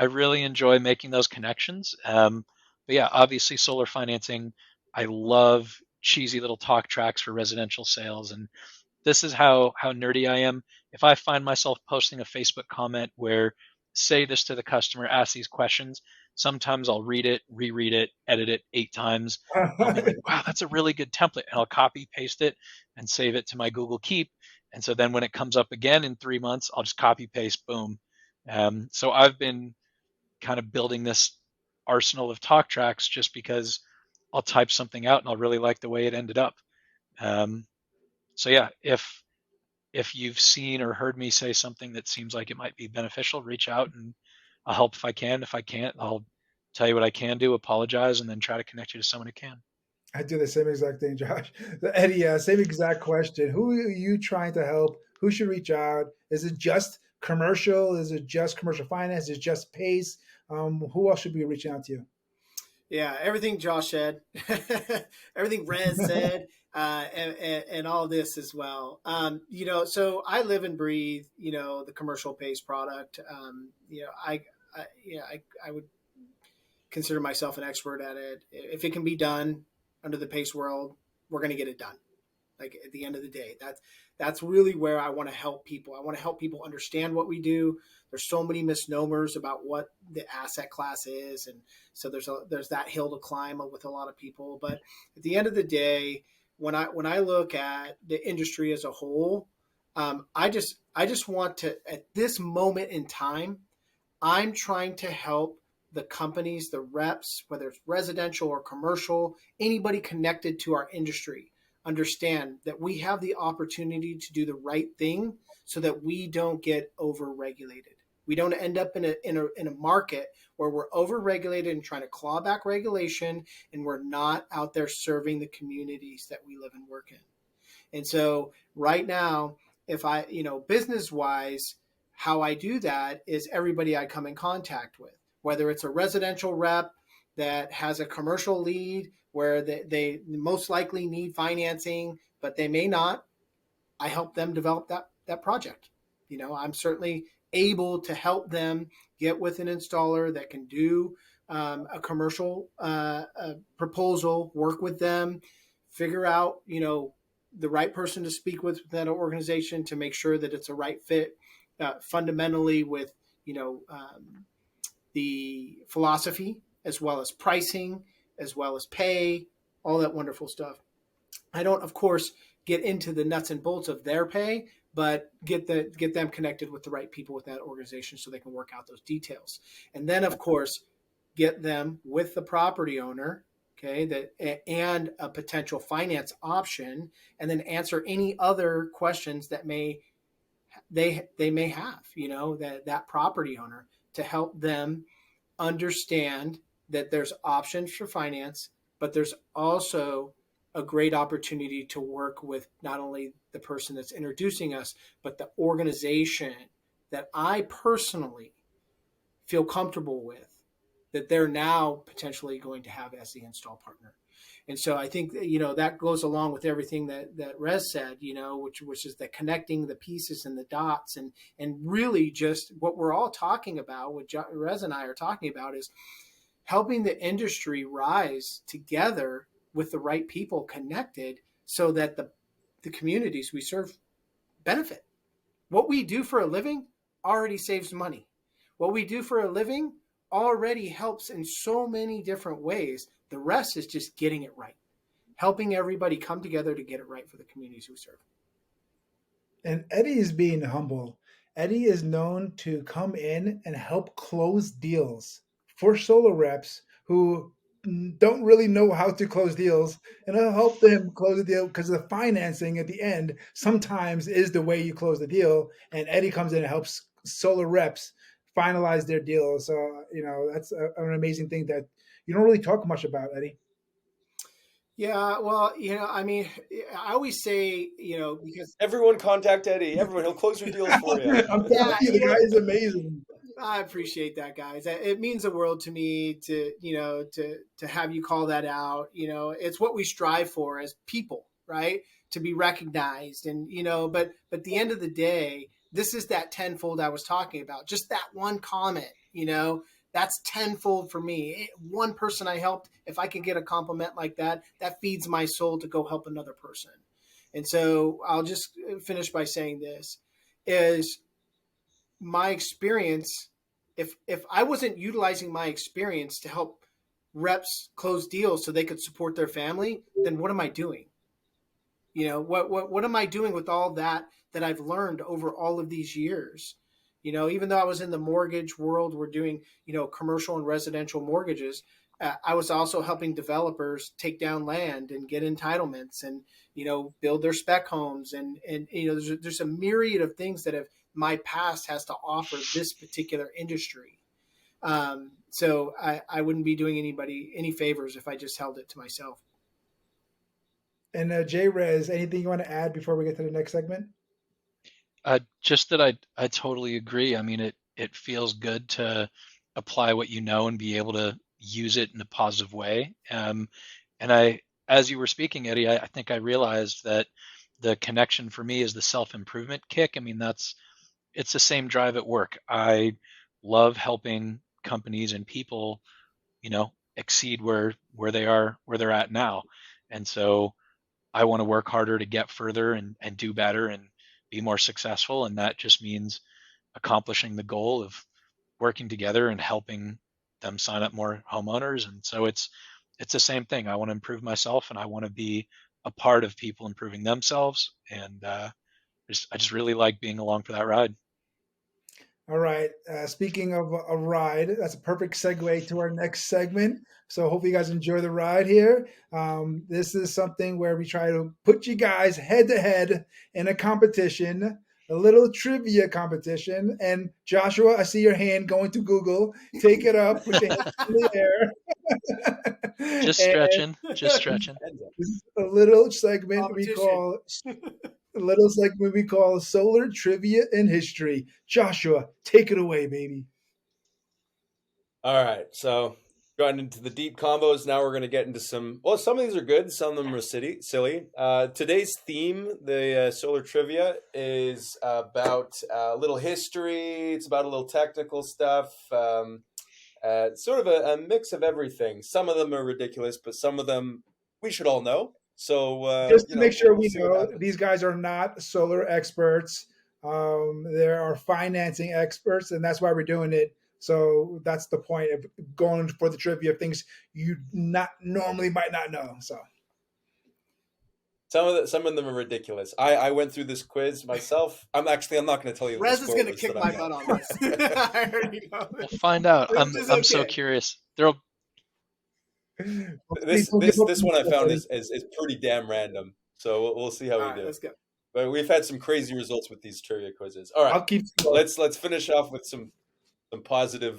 really enjoy making those connections. But yeah, obviously solar financing, I love cheesy little talk tracks for residential sales. And this is how nerdy I am. If I find myself posting a Facebook comment where say this to the customer, ask these questions, sometimes I'll read it, reread it, edit it 8 times. I'll be like, wow, that's a really good template. And I'll copy, paste it, and save it to my Google Keep. And so then when it comes up again in 3 months, I'll just copy, paste, boom. So I've been kind of building this arsenal of talk tracks just because I'll type something out and I'll really like the way it ended up. So yeah, if you've seen or heard me say something that seems like it might be beneficial, reach out and I'll help if I can. If I can't, I'll tell you what I can do, apologize, and then try to connect you to someone who can. I do the same exact thing, Josh. Eddie, same exact question. Who are you trying to help? Who should reach out? Is it just commercial? Is it just commercial finance? Is it just PACE? Who else should be reaching out to you? Yeah, everything Josh said, everything Rez said, and all this as well. So I live and breathe, the commercial PACE product. I would consider myself an expert at it. If it can be done under the PACE world, we're going to get it done. Like at the end of the day, that's really where I want to help people. I want to help people understand what we do. There's so many misnomers about what the asset class is. And so there's that hill to climb with a lot of people. But at the end of the day, when I look at the industry as a whole, I just want to, at this moment in time, I'm trying to help the companies, the reps, whether it's residential or commercial, anybody connected to our industry. understand that we have the opportunity to do the right thing so that we don't get over-regulated. We don't end up in a market where we're over-regulated and trying to claw back regulation, and we're not out there serving the communities that we live and work in. And so right now, if I, business-wise, how I do that is everybody I come in contact with, whether it's a residential rep that has a commercial lead where they most likely need financing, but they may not, I help them develop that project. I'm certainly able to help them get with an installer that can do a commercial proposal, work with them, figure out, the right person to speak with that organization to make sure that it's a right fit fundamentally with, the philosophy, as well as pricing, as well as pay, all that wonderful stuff. I don't, of course, get into the nuts and bolts of their pay, but get them connected with the right people with that organization so they can work out those details. And then, of course, get them with the property owner, okay, and a potential finance option, and then answer any other questions that they may have, that property owner, to help them understand that there's options for finance, but there's also a great opportunity to work with not only the person that's introducing us, but the organization that I personally feel comfortable with, that they're now potentially going to have as the install partner. And so I think, that goes along with everything that Rez said, which is the connecting the pieces and the dots, and really just what we're all talking about, what Rez and I are talking about, is helping the industry rise together with the right people connected so that the communities we serve benefit. What we do for a living already saves money. What we do for a living already helps in so many different ways. The rest is just getting it right, helping everybody come together to get it right for the communities we serve. And Eddie is being humble. Eddie is known to come in and help close deals for solar reps who don't really know how to close deals, and I'll help them close the deal, because the financing at the end sometimes is the way you close the deal. And Eddie comes in and helps solar reps finalize their deals. So, that's an amazing thing that you don't really talk much about, Eddie. Yeah, well, I always say, because everyone contact Eddie. Everyone, he'll close your deals for you. I'm telling you, the guy is amazing. I appreciate that, guys. It means the world to me to have you call that out. It's what we strive for as people, right? To be recognized, and but at the end of the day, this is that tenfold I was talking about. Just that one comment, that's tenfold for me. One person I helped, if I can get a compliment like that, that feeds my soul to go help another person. And so I'll just finish by saying this is my experience. If I wasn't utilizing my experience to help reps close deals so they could support their family, then what am I doing? What am I doing with all that I've learned over all of these years? Even though I was in the mortgage world, we're doing, commercial and residential mortgages. I was also helping developers take down land and get entitlements and, build their spec homes. And there's a myriad of things that my past has to offer this particular industry. So I wouldn't be doing anybody any favors if I just held it to myself. And J. Rez, anything you want to add before we get to the next segment? Just that I totally agree. I mean, it feels good to apply what and be able to use it in a positive way. And as you were speaking, Eddie, I think I realized that the connection for me is the self-improvement kick. I mean, it's the same drive at work. I love helping companies and people, exceed where they are, where they're at now. And so I want to work harder to get further and do better and be more successful. And that just means accomplishing the goal of working together and helping them sign up more homeowners. And so it's the same thing. I want to improve myself, and I want to be a part of people improving themselves. And I just really like being along for that ride. All right. Speaking of a ride, that's a perfect segue to our next segment. So hopefully you guys enjoy the ride here. This is something where we try to put you guys head to head in a competition, a little trivia competition. And Joshua, I see your hand going to Google. Take it up, put your hand in the air. Just stretching. Just stretching. This is a little segment we call Solar Trivia and History. Joshua, take it away, baby. All right, so gotten into the deep combos. Now we're going to get into some of these are good, some of them are silly. Today's theme, the Solar Trivia, is about a little history. It's about a little technical stuff. Sort of a mix of everything. Some of them are ridiculous, but some of them we should all know. So just to make sure we know, these guys are not solar experts. There are financing experts, and that's why we're doing it. So that's the point of going for the trivia of things you not normally might not know. So some of them are ridiculous. I went through this quiz myself. I'm not going to tell you. Rez is going to kick my butt on this. I already know. We'll find out. I'm so curious. This one I found is pretty damn random. So we'll see how we do. Let's go. But we've had some crazy results with these trivia quizzes. All right, let's finish off with some positive,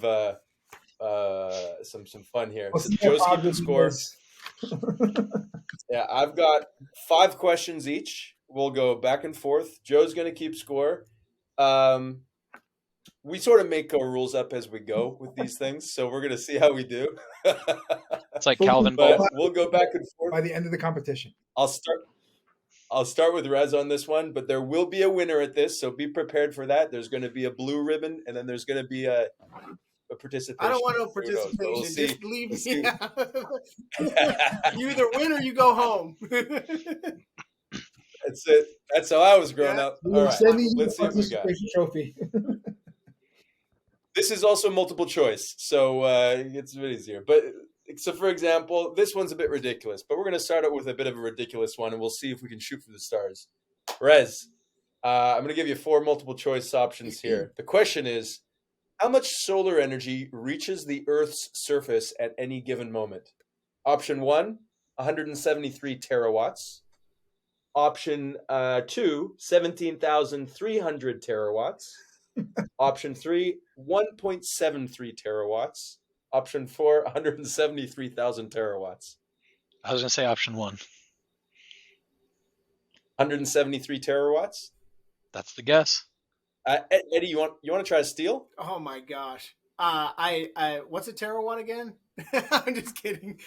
some fun here. So Joe's keeping score. Yeah, I've got 5 questions each. We'll go back and forth. Joe's going to keep score. We sort of make our rules up as we go with these things, so we're going to see how we do. It's like Calvin Ball. We'll go back and forth by the end of the competition. I'll start with Rez on this one, but there will be a winner at this, so be prepared for that. There's going to be a blue ribbon, and then there's going to be a participation. I don't want no participation. We'll just leave me out. You either win or you go home. That's it. That's how I was growing up. All right, let's see what we got. Trophy. This is also multiple choice, so it's a bit easier. But so, for example, this one's a bit ridiculous, but we're going to start out with a bit of a ridiculous one, and we'll see if we can shoot for the stars. Rez, I'm going to give you 4 multiple choice options here. The question is, how much solar energy reaches the Earth's surface at any given moment? Option 1, 173 terawatts. Option 2, 17,300 terawatts. Option 3, 1.73 terawatts. Option 4, 173,000 terawatts. I was going to say option 1. 173 terawatts? That's the guess. Eddie, you want to try to steal? Oh my gosh. What's a terawatt again? I'm just kidding.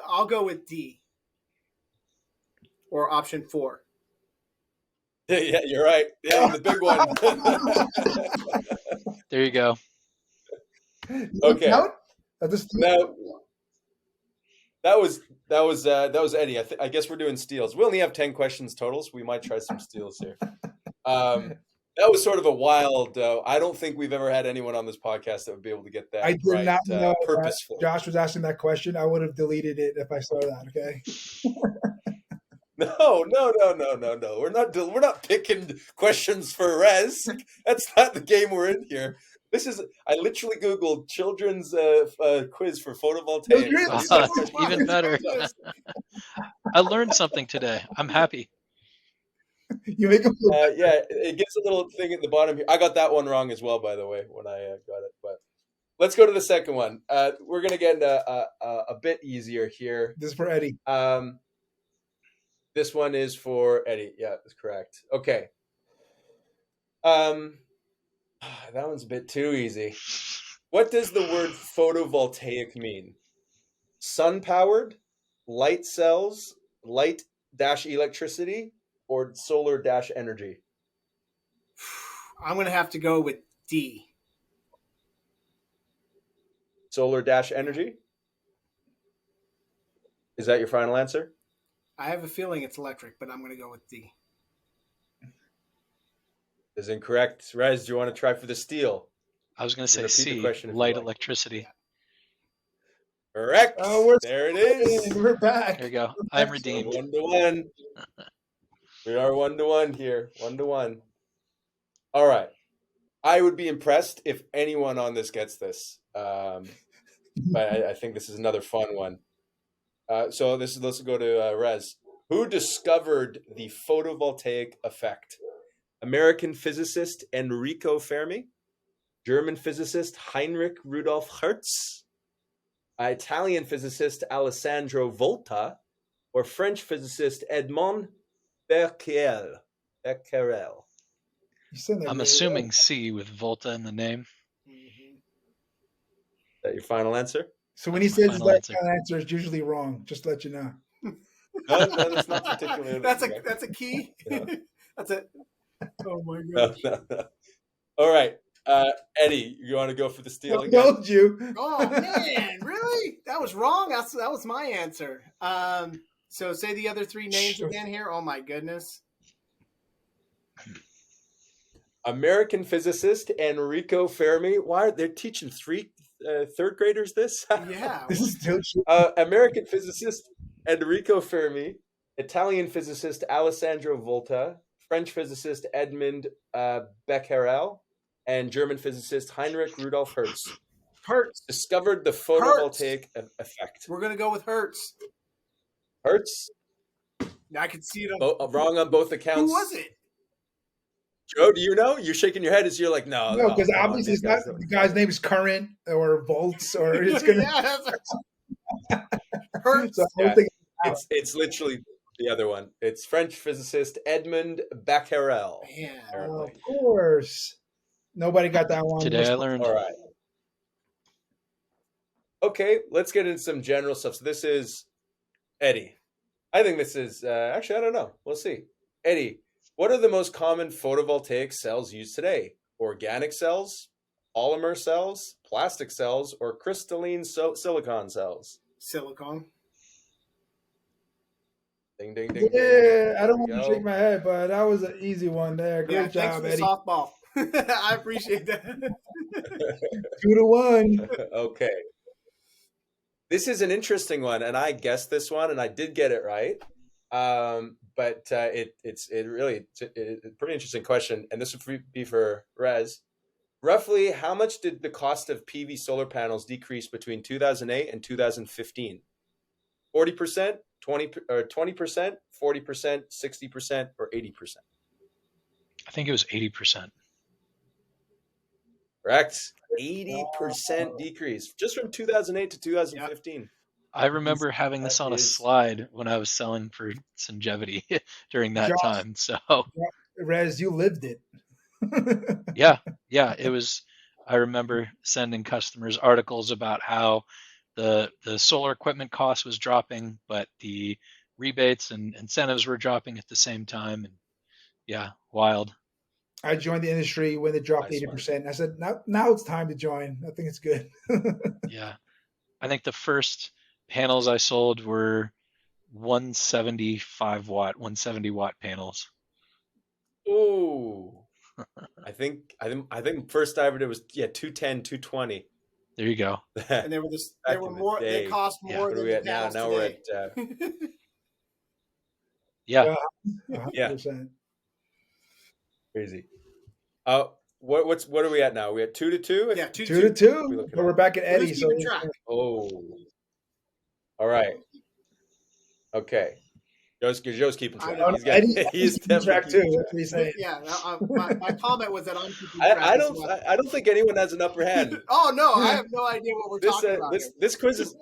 I'll go with D. Or option 4. Yeah, you're right. Yeah, the big one. There you go. Okay. Now, that was Eddie. I guess we're doing steals. We only have 10 questions total, so we might try some steals here. That was sort of a wild. I don't think we've ever had anyone on this podcast that would be able to get that. I did not know purposeful. Josh was asking that question. I would have deleted it if I saw that. Okay. No. We're not picking questions for Rez. That's not the game we're in here. I literally Googled children's quiz for photovoltaics. Even better. I learned something today. I'm happy. You make it gives a little thing at the bottom here. I got that one wrong as well, by the way, when I got it. But let's go to the second one. We're gonna get a bit easier here. This is for Eddie. This one is for Eddie. Yeah, that's correct. Okay. That one's a bit too easy. What does the word photovoltaic mean? Sun-powered, light cells, light-electricity, or solar-energy? I'm going to have to go with D. Solar-energy? Is that your final answer? I have a feeling it's electric, but I'm going to go with D. Is incorrect. Rez, do you want to try for the steal? I was going to say C, light electricity. Correct. Oh, there it is. We're back. There you go. I'm redeemed. 1-1. We are 1-1 here. 1-1. All right. I would be impressed if anyone on this gets this. But I think this is another fun one. Let's go to Rez. Who discovered the photovoltaic effect? American physicist Enrico Fermi, German physicist Heinrich Rudolf Hertz, Italian physicist Alessandro Volta, or French physicist Edmond Becquerel. I'm assuming C with Volta in the name. Is that your final answer? So when he says his final answer is usually wrong, just to let you know. No, that's not particularly. That's a key. Yeah. That's it. Oh my gosh. No. All right, Eddie, you want to go for the steal again? I told you. Oh man, really? That was wrong. That was my answer. So say the other three names again here. Oh my goodness. American physicist Enrico Fermi. Why are they teaching third graders this? Yeah. This is still true. American physicist Enrico Fermi, Italian physicist Alessandro Volta, French physicist Edmond Becquerel, and German physicist Heinrich Rudolf Hertz. Hertz discovered the photovoltaic effect. We're gonna go with Hertz. Hertz. I can see it. Wrong on both accounts. Who was it? Joe, do you know? You're shaking your head as you're like, no. No, because obviously it's not the guy's name is Current or Volts or it's gonna. Hertz. So yeah, it's literally the other one. It's French physicist Edmond Becquerel. Yeah, of course. Nobody got that one. Today I learned. All right. Okay, let's get into some general stuff. So this is Eddie. I think this is actually I don't know. We'll see. Eddie, what are the most common photovoltaic cells used today? Organic cells, polymer cells, plastic cells, or crystalline silicon cells? Silicon. Ding, ding, ding. Yeah, I don't want to shake my head, but that was an easy one there. Great job, Eddie. Softball. I appreciate that. 2-1. Okay. This is an interesting one, and I guessed this one, and I did get it right. But it's a pretty interesting question, and this would be for Rez. Roughly, how much did the cost of PV solar panels decrease between 2008 and 2015? 40%, 20%, 40%, 60%, or 80%? I think it was 80%. Correct. 80% decrease just from 2008 to 2015. Yep. I remember having this on a slide when I was selling for Sungevity during that time. So, Rez, you lived it. Yeah, it was. I remember sending customers articles about how the solar equipment cost was dropping, but the rebates and incentives were dropping at the same time. And yeah, wild. I joined the industry when it dropped 80%. I said, now it's time to join. I think it's good. Yeah. I think the first panels I sold were 170 watt panels. Ooh. I think first I ever did was 210, 220. There you go. And they cost more than the panels now today. We're at yeah. 100%. Crazy. What are we at now? We at 2-2? Yeah, 2-2. But we're back at Eddie. So all right. Okay. Joe's keeping track. He's track too. That's what he's saying. Yeah. My comment was that I'm keeping track. I don't think anyone has an upper hand. Oh no, I have no idea what we're talking about. This quiz is.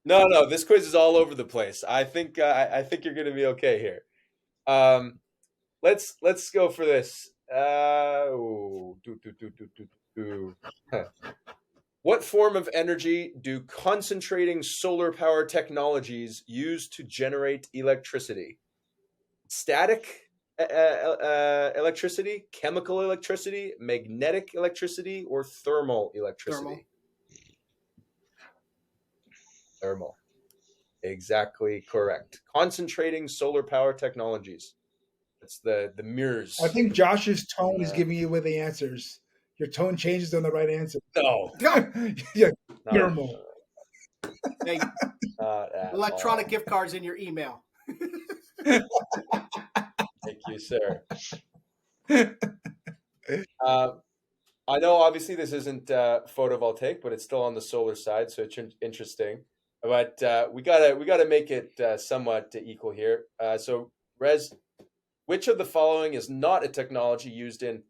No. This quiz is all over the place. I think you're going to be okay here. Let's go for this. What form of energy do concentrating solar power technologies use to generate electricity? Static electricity, chemical electricity, magnetic electricity, or thermal electricity? Thermal. Exactly correct. Concentrating solar power technologies. It's the mirrors. I think Josh's tone is giving you with the answers. Your tone changes on the right answer. No. Yeah, thermal. Hey, electronic gift cards in your email. Thank you, sir. I know obviously this isn't photovoltaic, but it's still on the solar side, so it's interesting. But we gotta make it somewhat equal here. So Rez, which of the following is not a technology used in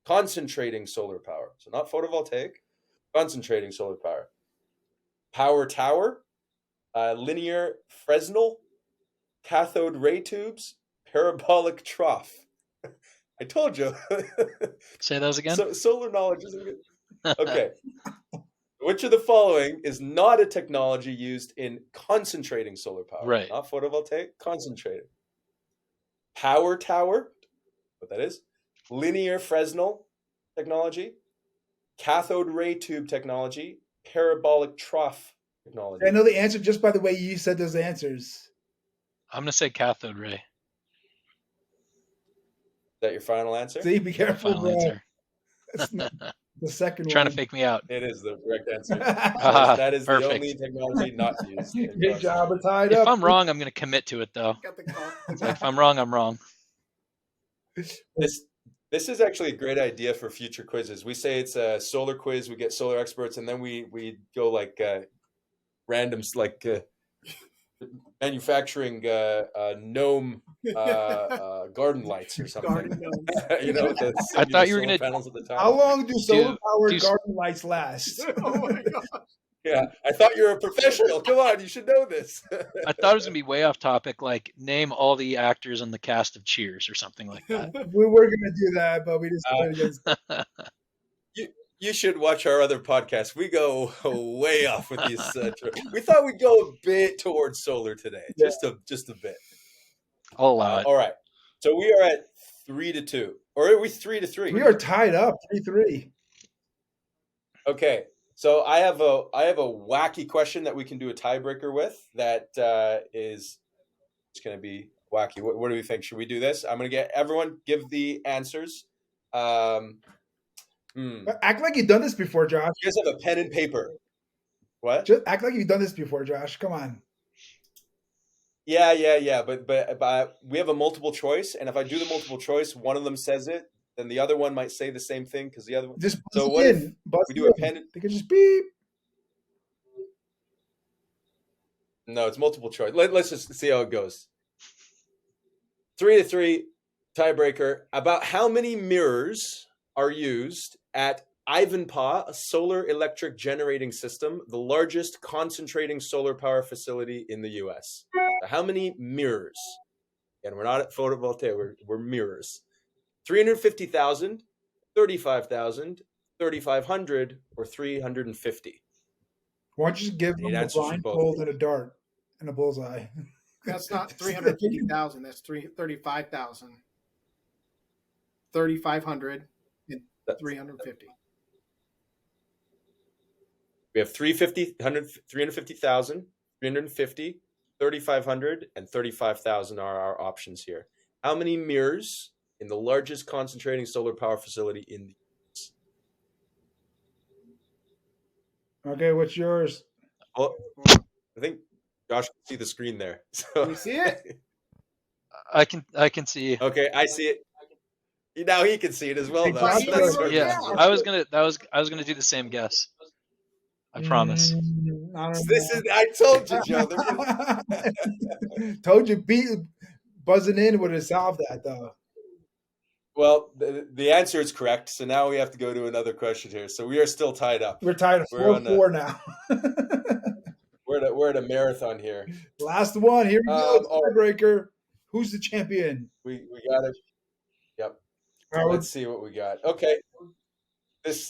concentrating solar power? So not photovoltaic, concentrating solar power. Power tower, linear Fresnel, cathode ray tubes, parabolic trough. I told you. Say those again. So, solar knowledge isn't good. Okay. Which of the following is not a technology used in concentrating solar power? Right. Not photovoltaic, concentrating. Power tower, what that is, linear Fresnel technology, cathode ray tube technology, parabolic trough technology. I know the answer just by the way you said those answers. I'm going to say cathode ray. Is that your final answer? See, be careful, Final bro. answer. That's not the second Trying one. to fake me out. It is the correct answer. Ah, That is perfect. the only technology not used. in Good job. We're tied If up. I'm wrong, I'm going to commit to it, though. Got the call. It's like, if I'm wrong, I'm wrong. This is actually a great idea for future quizzes. We say it's a solar quiz. We get solar experts, and then we go like randoms, like manufacturing gnome garden lights or something. Garden gnomes. You know, I thought you were solar gonna- panels at the top. How long do solar-powered do- garden lights last? Oh my god. Yeah, I thought you were a professional. Come on, you should know this. I thought it was going to be way off topic, like name all the actors on the cast of Cheers or something like that. We were going to do that, but we decided against You should watch our other podcast. We go way off with these. We thought we'd go a bit towards solar today, just a bit. I'll allow it. All right, so we are at 3-2, or are we 3-3? We are tied up 3-3. Okay, so I have a wacky question that we can do a tiebreaker with. That is it's going to be wacky. What do we think? Should we do this? I'm going to get everyone give the answers. Act like you've done this before, Josh. You guys have a pen and paper. What? Just act like you've done this before, Josh. Come on. Yeah. But we have a multiple choice, and if I do the multiple choice, one of them says it, then the other one might say the same thing because the other one. Just So buzz what it if in. Buzz we it do a in. pen? They can just beep. No, it's multiple choice. Let's just see how it goes. 3-3 tiebreaker. About how many mirrors are used at Ivanpah, a solar electric generating system, the largest concentrating solar power facility in the U.S.? So how many mirrors? And we're not at photovoltaic, we're mirrors. 350,000, 35,000, 3,500, or 350? Why don't you just give Need them a answers from both. blindfold and a dart and a bullseye? That's not 350,000. That's 35,000. 3,500 and 350. We have 350,000, 350, 3,500, and 35,000 are our options here. How many mirrors in the largest concentrating solar power facility in the US? Okay, what's yours? Well, I think Josh can see the screen there. So. Can you see it? I can see. Okay, I see it. Now he can see it as well, Hey, though. Josh, So that's sort of- Yeah, I was gonna do the same guess. I promise. I don't know. I told you, Joe. Told you, buzzing in would have solved that, though. Well, the answer is correct. So now we have to go to another question here. So we are still tied up. We're tied at We're on 4-4 now. We're at a marathon here. Last one. Here we go. Oh. Tiebreaker. Who's the champion? We got it. Yep. Are we, Let's see what we got. Okay. This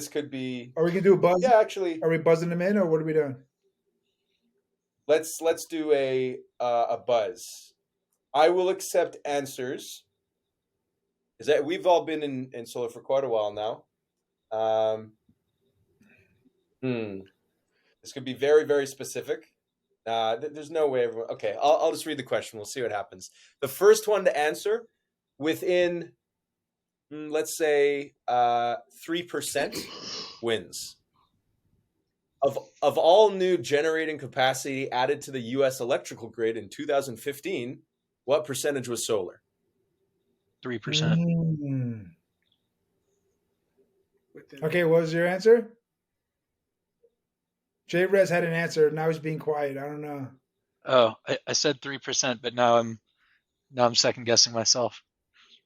could be. are we gonna do a buzz? Yeah, actually, Are we buzzing them in, or what are we doing? let's do a buzz. I will accept answers. Is that we've all been in solar for quite a while now. This could be very, very specific. There's no way everyone. Okay, I'll just read the question. We'll see what happens. The first one to answer within, let's say, 3% wins. Of all new generating capacity added to the U.S. electrical grid in 2015, what percentage was solar? 3%. Okay, what was your answer? J-Rez had an answer. Now he's being quiet. I don't know. Oh, I said 3%, but now I'm second guessing myself.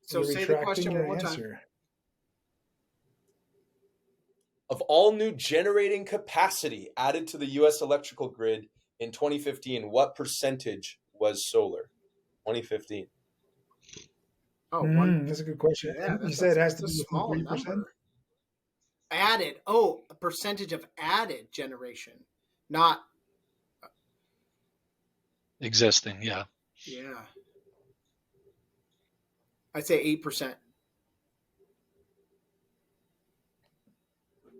So You're say the retracting question your one more time. answer. Of all new generating capacity added to the U.S. electrical grid in 2015, what percentage was solar? 2015. Oh, That's a good question. Yeah, You said it has to that's be a small 3%? number. Added. Oh, a percentage of added generation, not Existing, yeah. Yeah. I'd say 8%.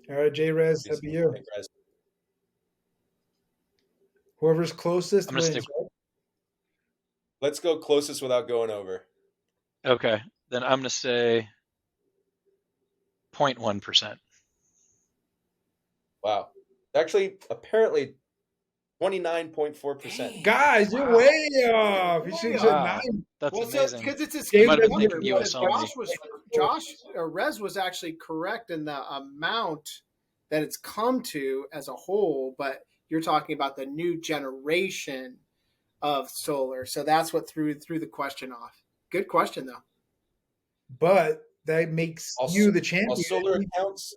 All right, J-Rez, that'd be you. Whoever's closest I'm gonna wins. stick. Let's go closest without going over. Okay, then I'm gonna say 0.1%. Wow. Actually, apparently 29.4%. Guys, you're way off. You should have said Wow, 9. that's Well, so amazing. because it's his I might have been number, thinking US but only. Josh or Rez was actually correct in the amount that it's come to as a whole, but you're talking about the new generation of solar. So that's what threw the question off. Good question though. But that makes you the champion. Solar accounts.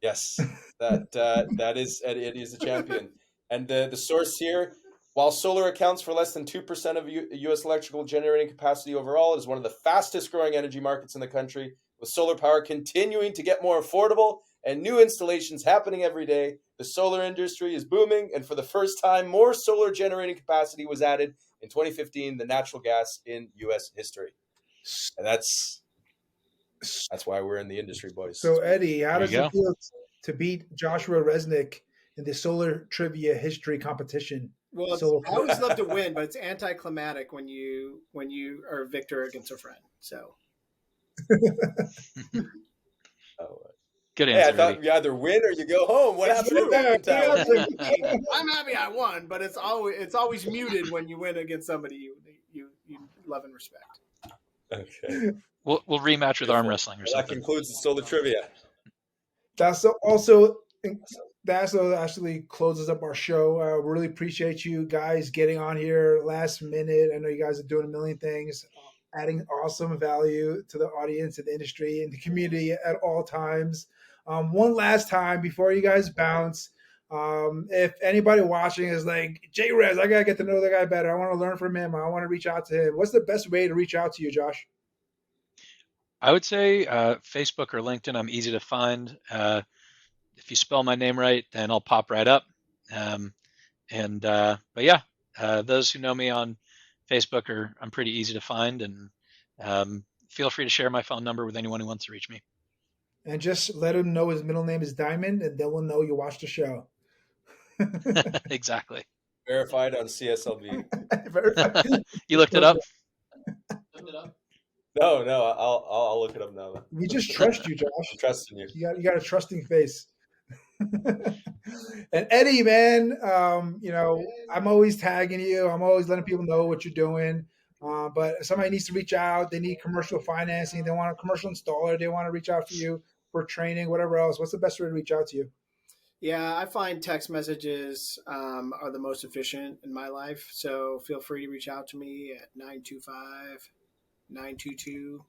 Yes, that is it is the champion. And the source here, while solar accounts for less than 2% of U.S. electrical generating capacity overall, it is one of the fastest growing energy markets in the country, with solar power continuing to get more affordable and new installations happening every day. The solar industry is booming, and for the first time, more solar generating capacity was added in 2015 than natural gas in U.S. history. And that's why we're in the industry, boys. So, Eddie, how does There you it feel to beat Joshua Resnick in the solar trivia history competition? Well, I always love to win, but it's anticlimactic when you are a victor against a friend. So, good answer. Hey, I thought you either win or you go home. What happened at Tower? I'm happy I won, but it's always muted when you win against somebody you love and respect. Okay. We'll rematch with arm wrestling or something. That concludes the solar trivia. That also actually closes up our show. Really appreciate you guys getting on here last minute. I know you guys are doing a million things, adding awesome value to the audience and the industry and the community at all times. One last time before you guys bounce, if anybody watching is like, J-Rez, I got to get to know the guy better. I want to learn from him. I want to reach out to him. What's the best way to reach out to you, Josh? I would say Facebook or LinkedIn. I'm easy to find. If you spell my name right, then I'll pop right up. But yeah, those who know me on Facebook I'm pretty easy to find, and feel free to share my phone number with anyone who wants to reach me. And just let him know his middle name is Diamond, and then we'll know you watched the show. Exactly. Verified on CSLB. You looked it up? No, I'll look it up now. We just trust you, Josh. I'm trusting you. You got a trusting face. And Eddie, man, I'm always tagging you. I'm always letting people know what you're doing. But if somebody needs to reach out, they need commercial financing, they want a commercial installer, they want to reach out to you for training, whatever else. What's the best way to reach out to you? Yeah, I find text messages are the most efficient in my life. So feel free to reach out to me at 925-922-1335.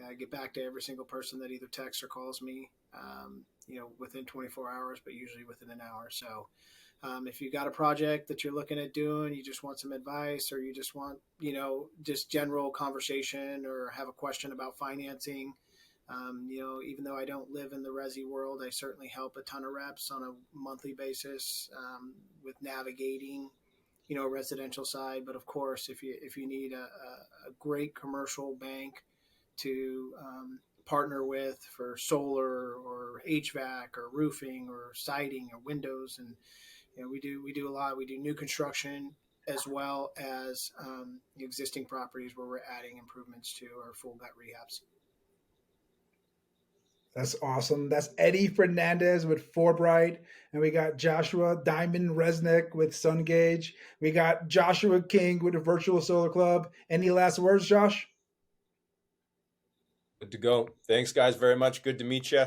I get back to every single person that either texts or calls me, within 24 hours, but usually within an hour. So if you've got a project that you're looking at doing, you just want some advice, or you just want, just general conversation, or have a question about financing, even though I don't live in the resi world, I certainly help a ton of reps on a monthly basis with navigating, residential side. But of course, if you need a great commercial bank to partner with for solar or HVAC or roofing or siding or windows, and we do a lot. We do new construction as well as existing properties where we're adding improvements to our full gut rehabs. That's awesome. That's Eddie Fernandez with Forbright. And we got Joshua Diamond Resnick with SunGage. We got Joshua King with the Virtual Solar Club. Any last words, Josh? Good to go. Thanks, guys, very much. Good to meet you.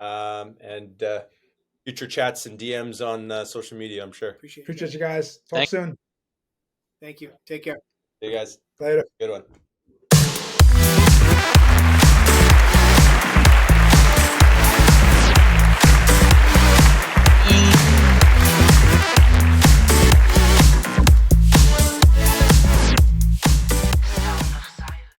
And future chats and DMs on social media, I'm sure. Appreciate you guys. Talk soon. Thank you. Take care. Hey, guys. Later. Good one.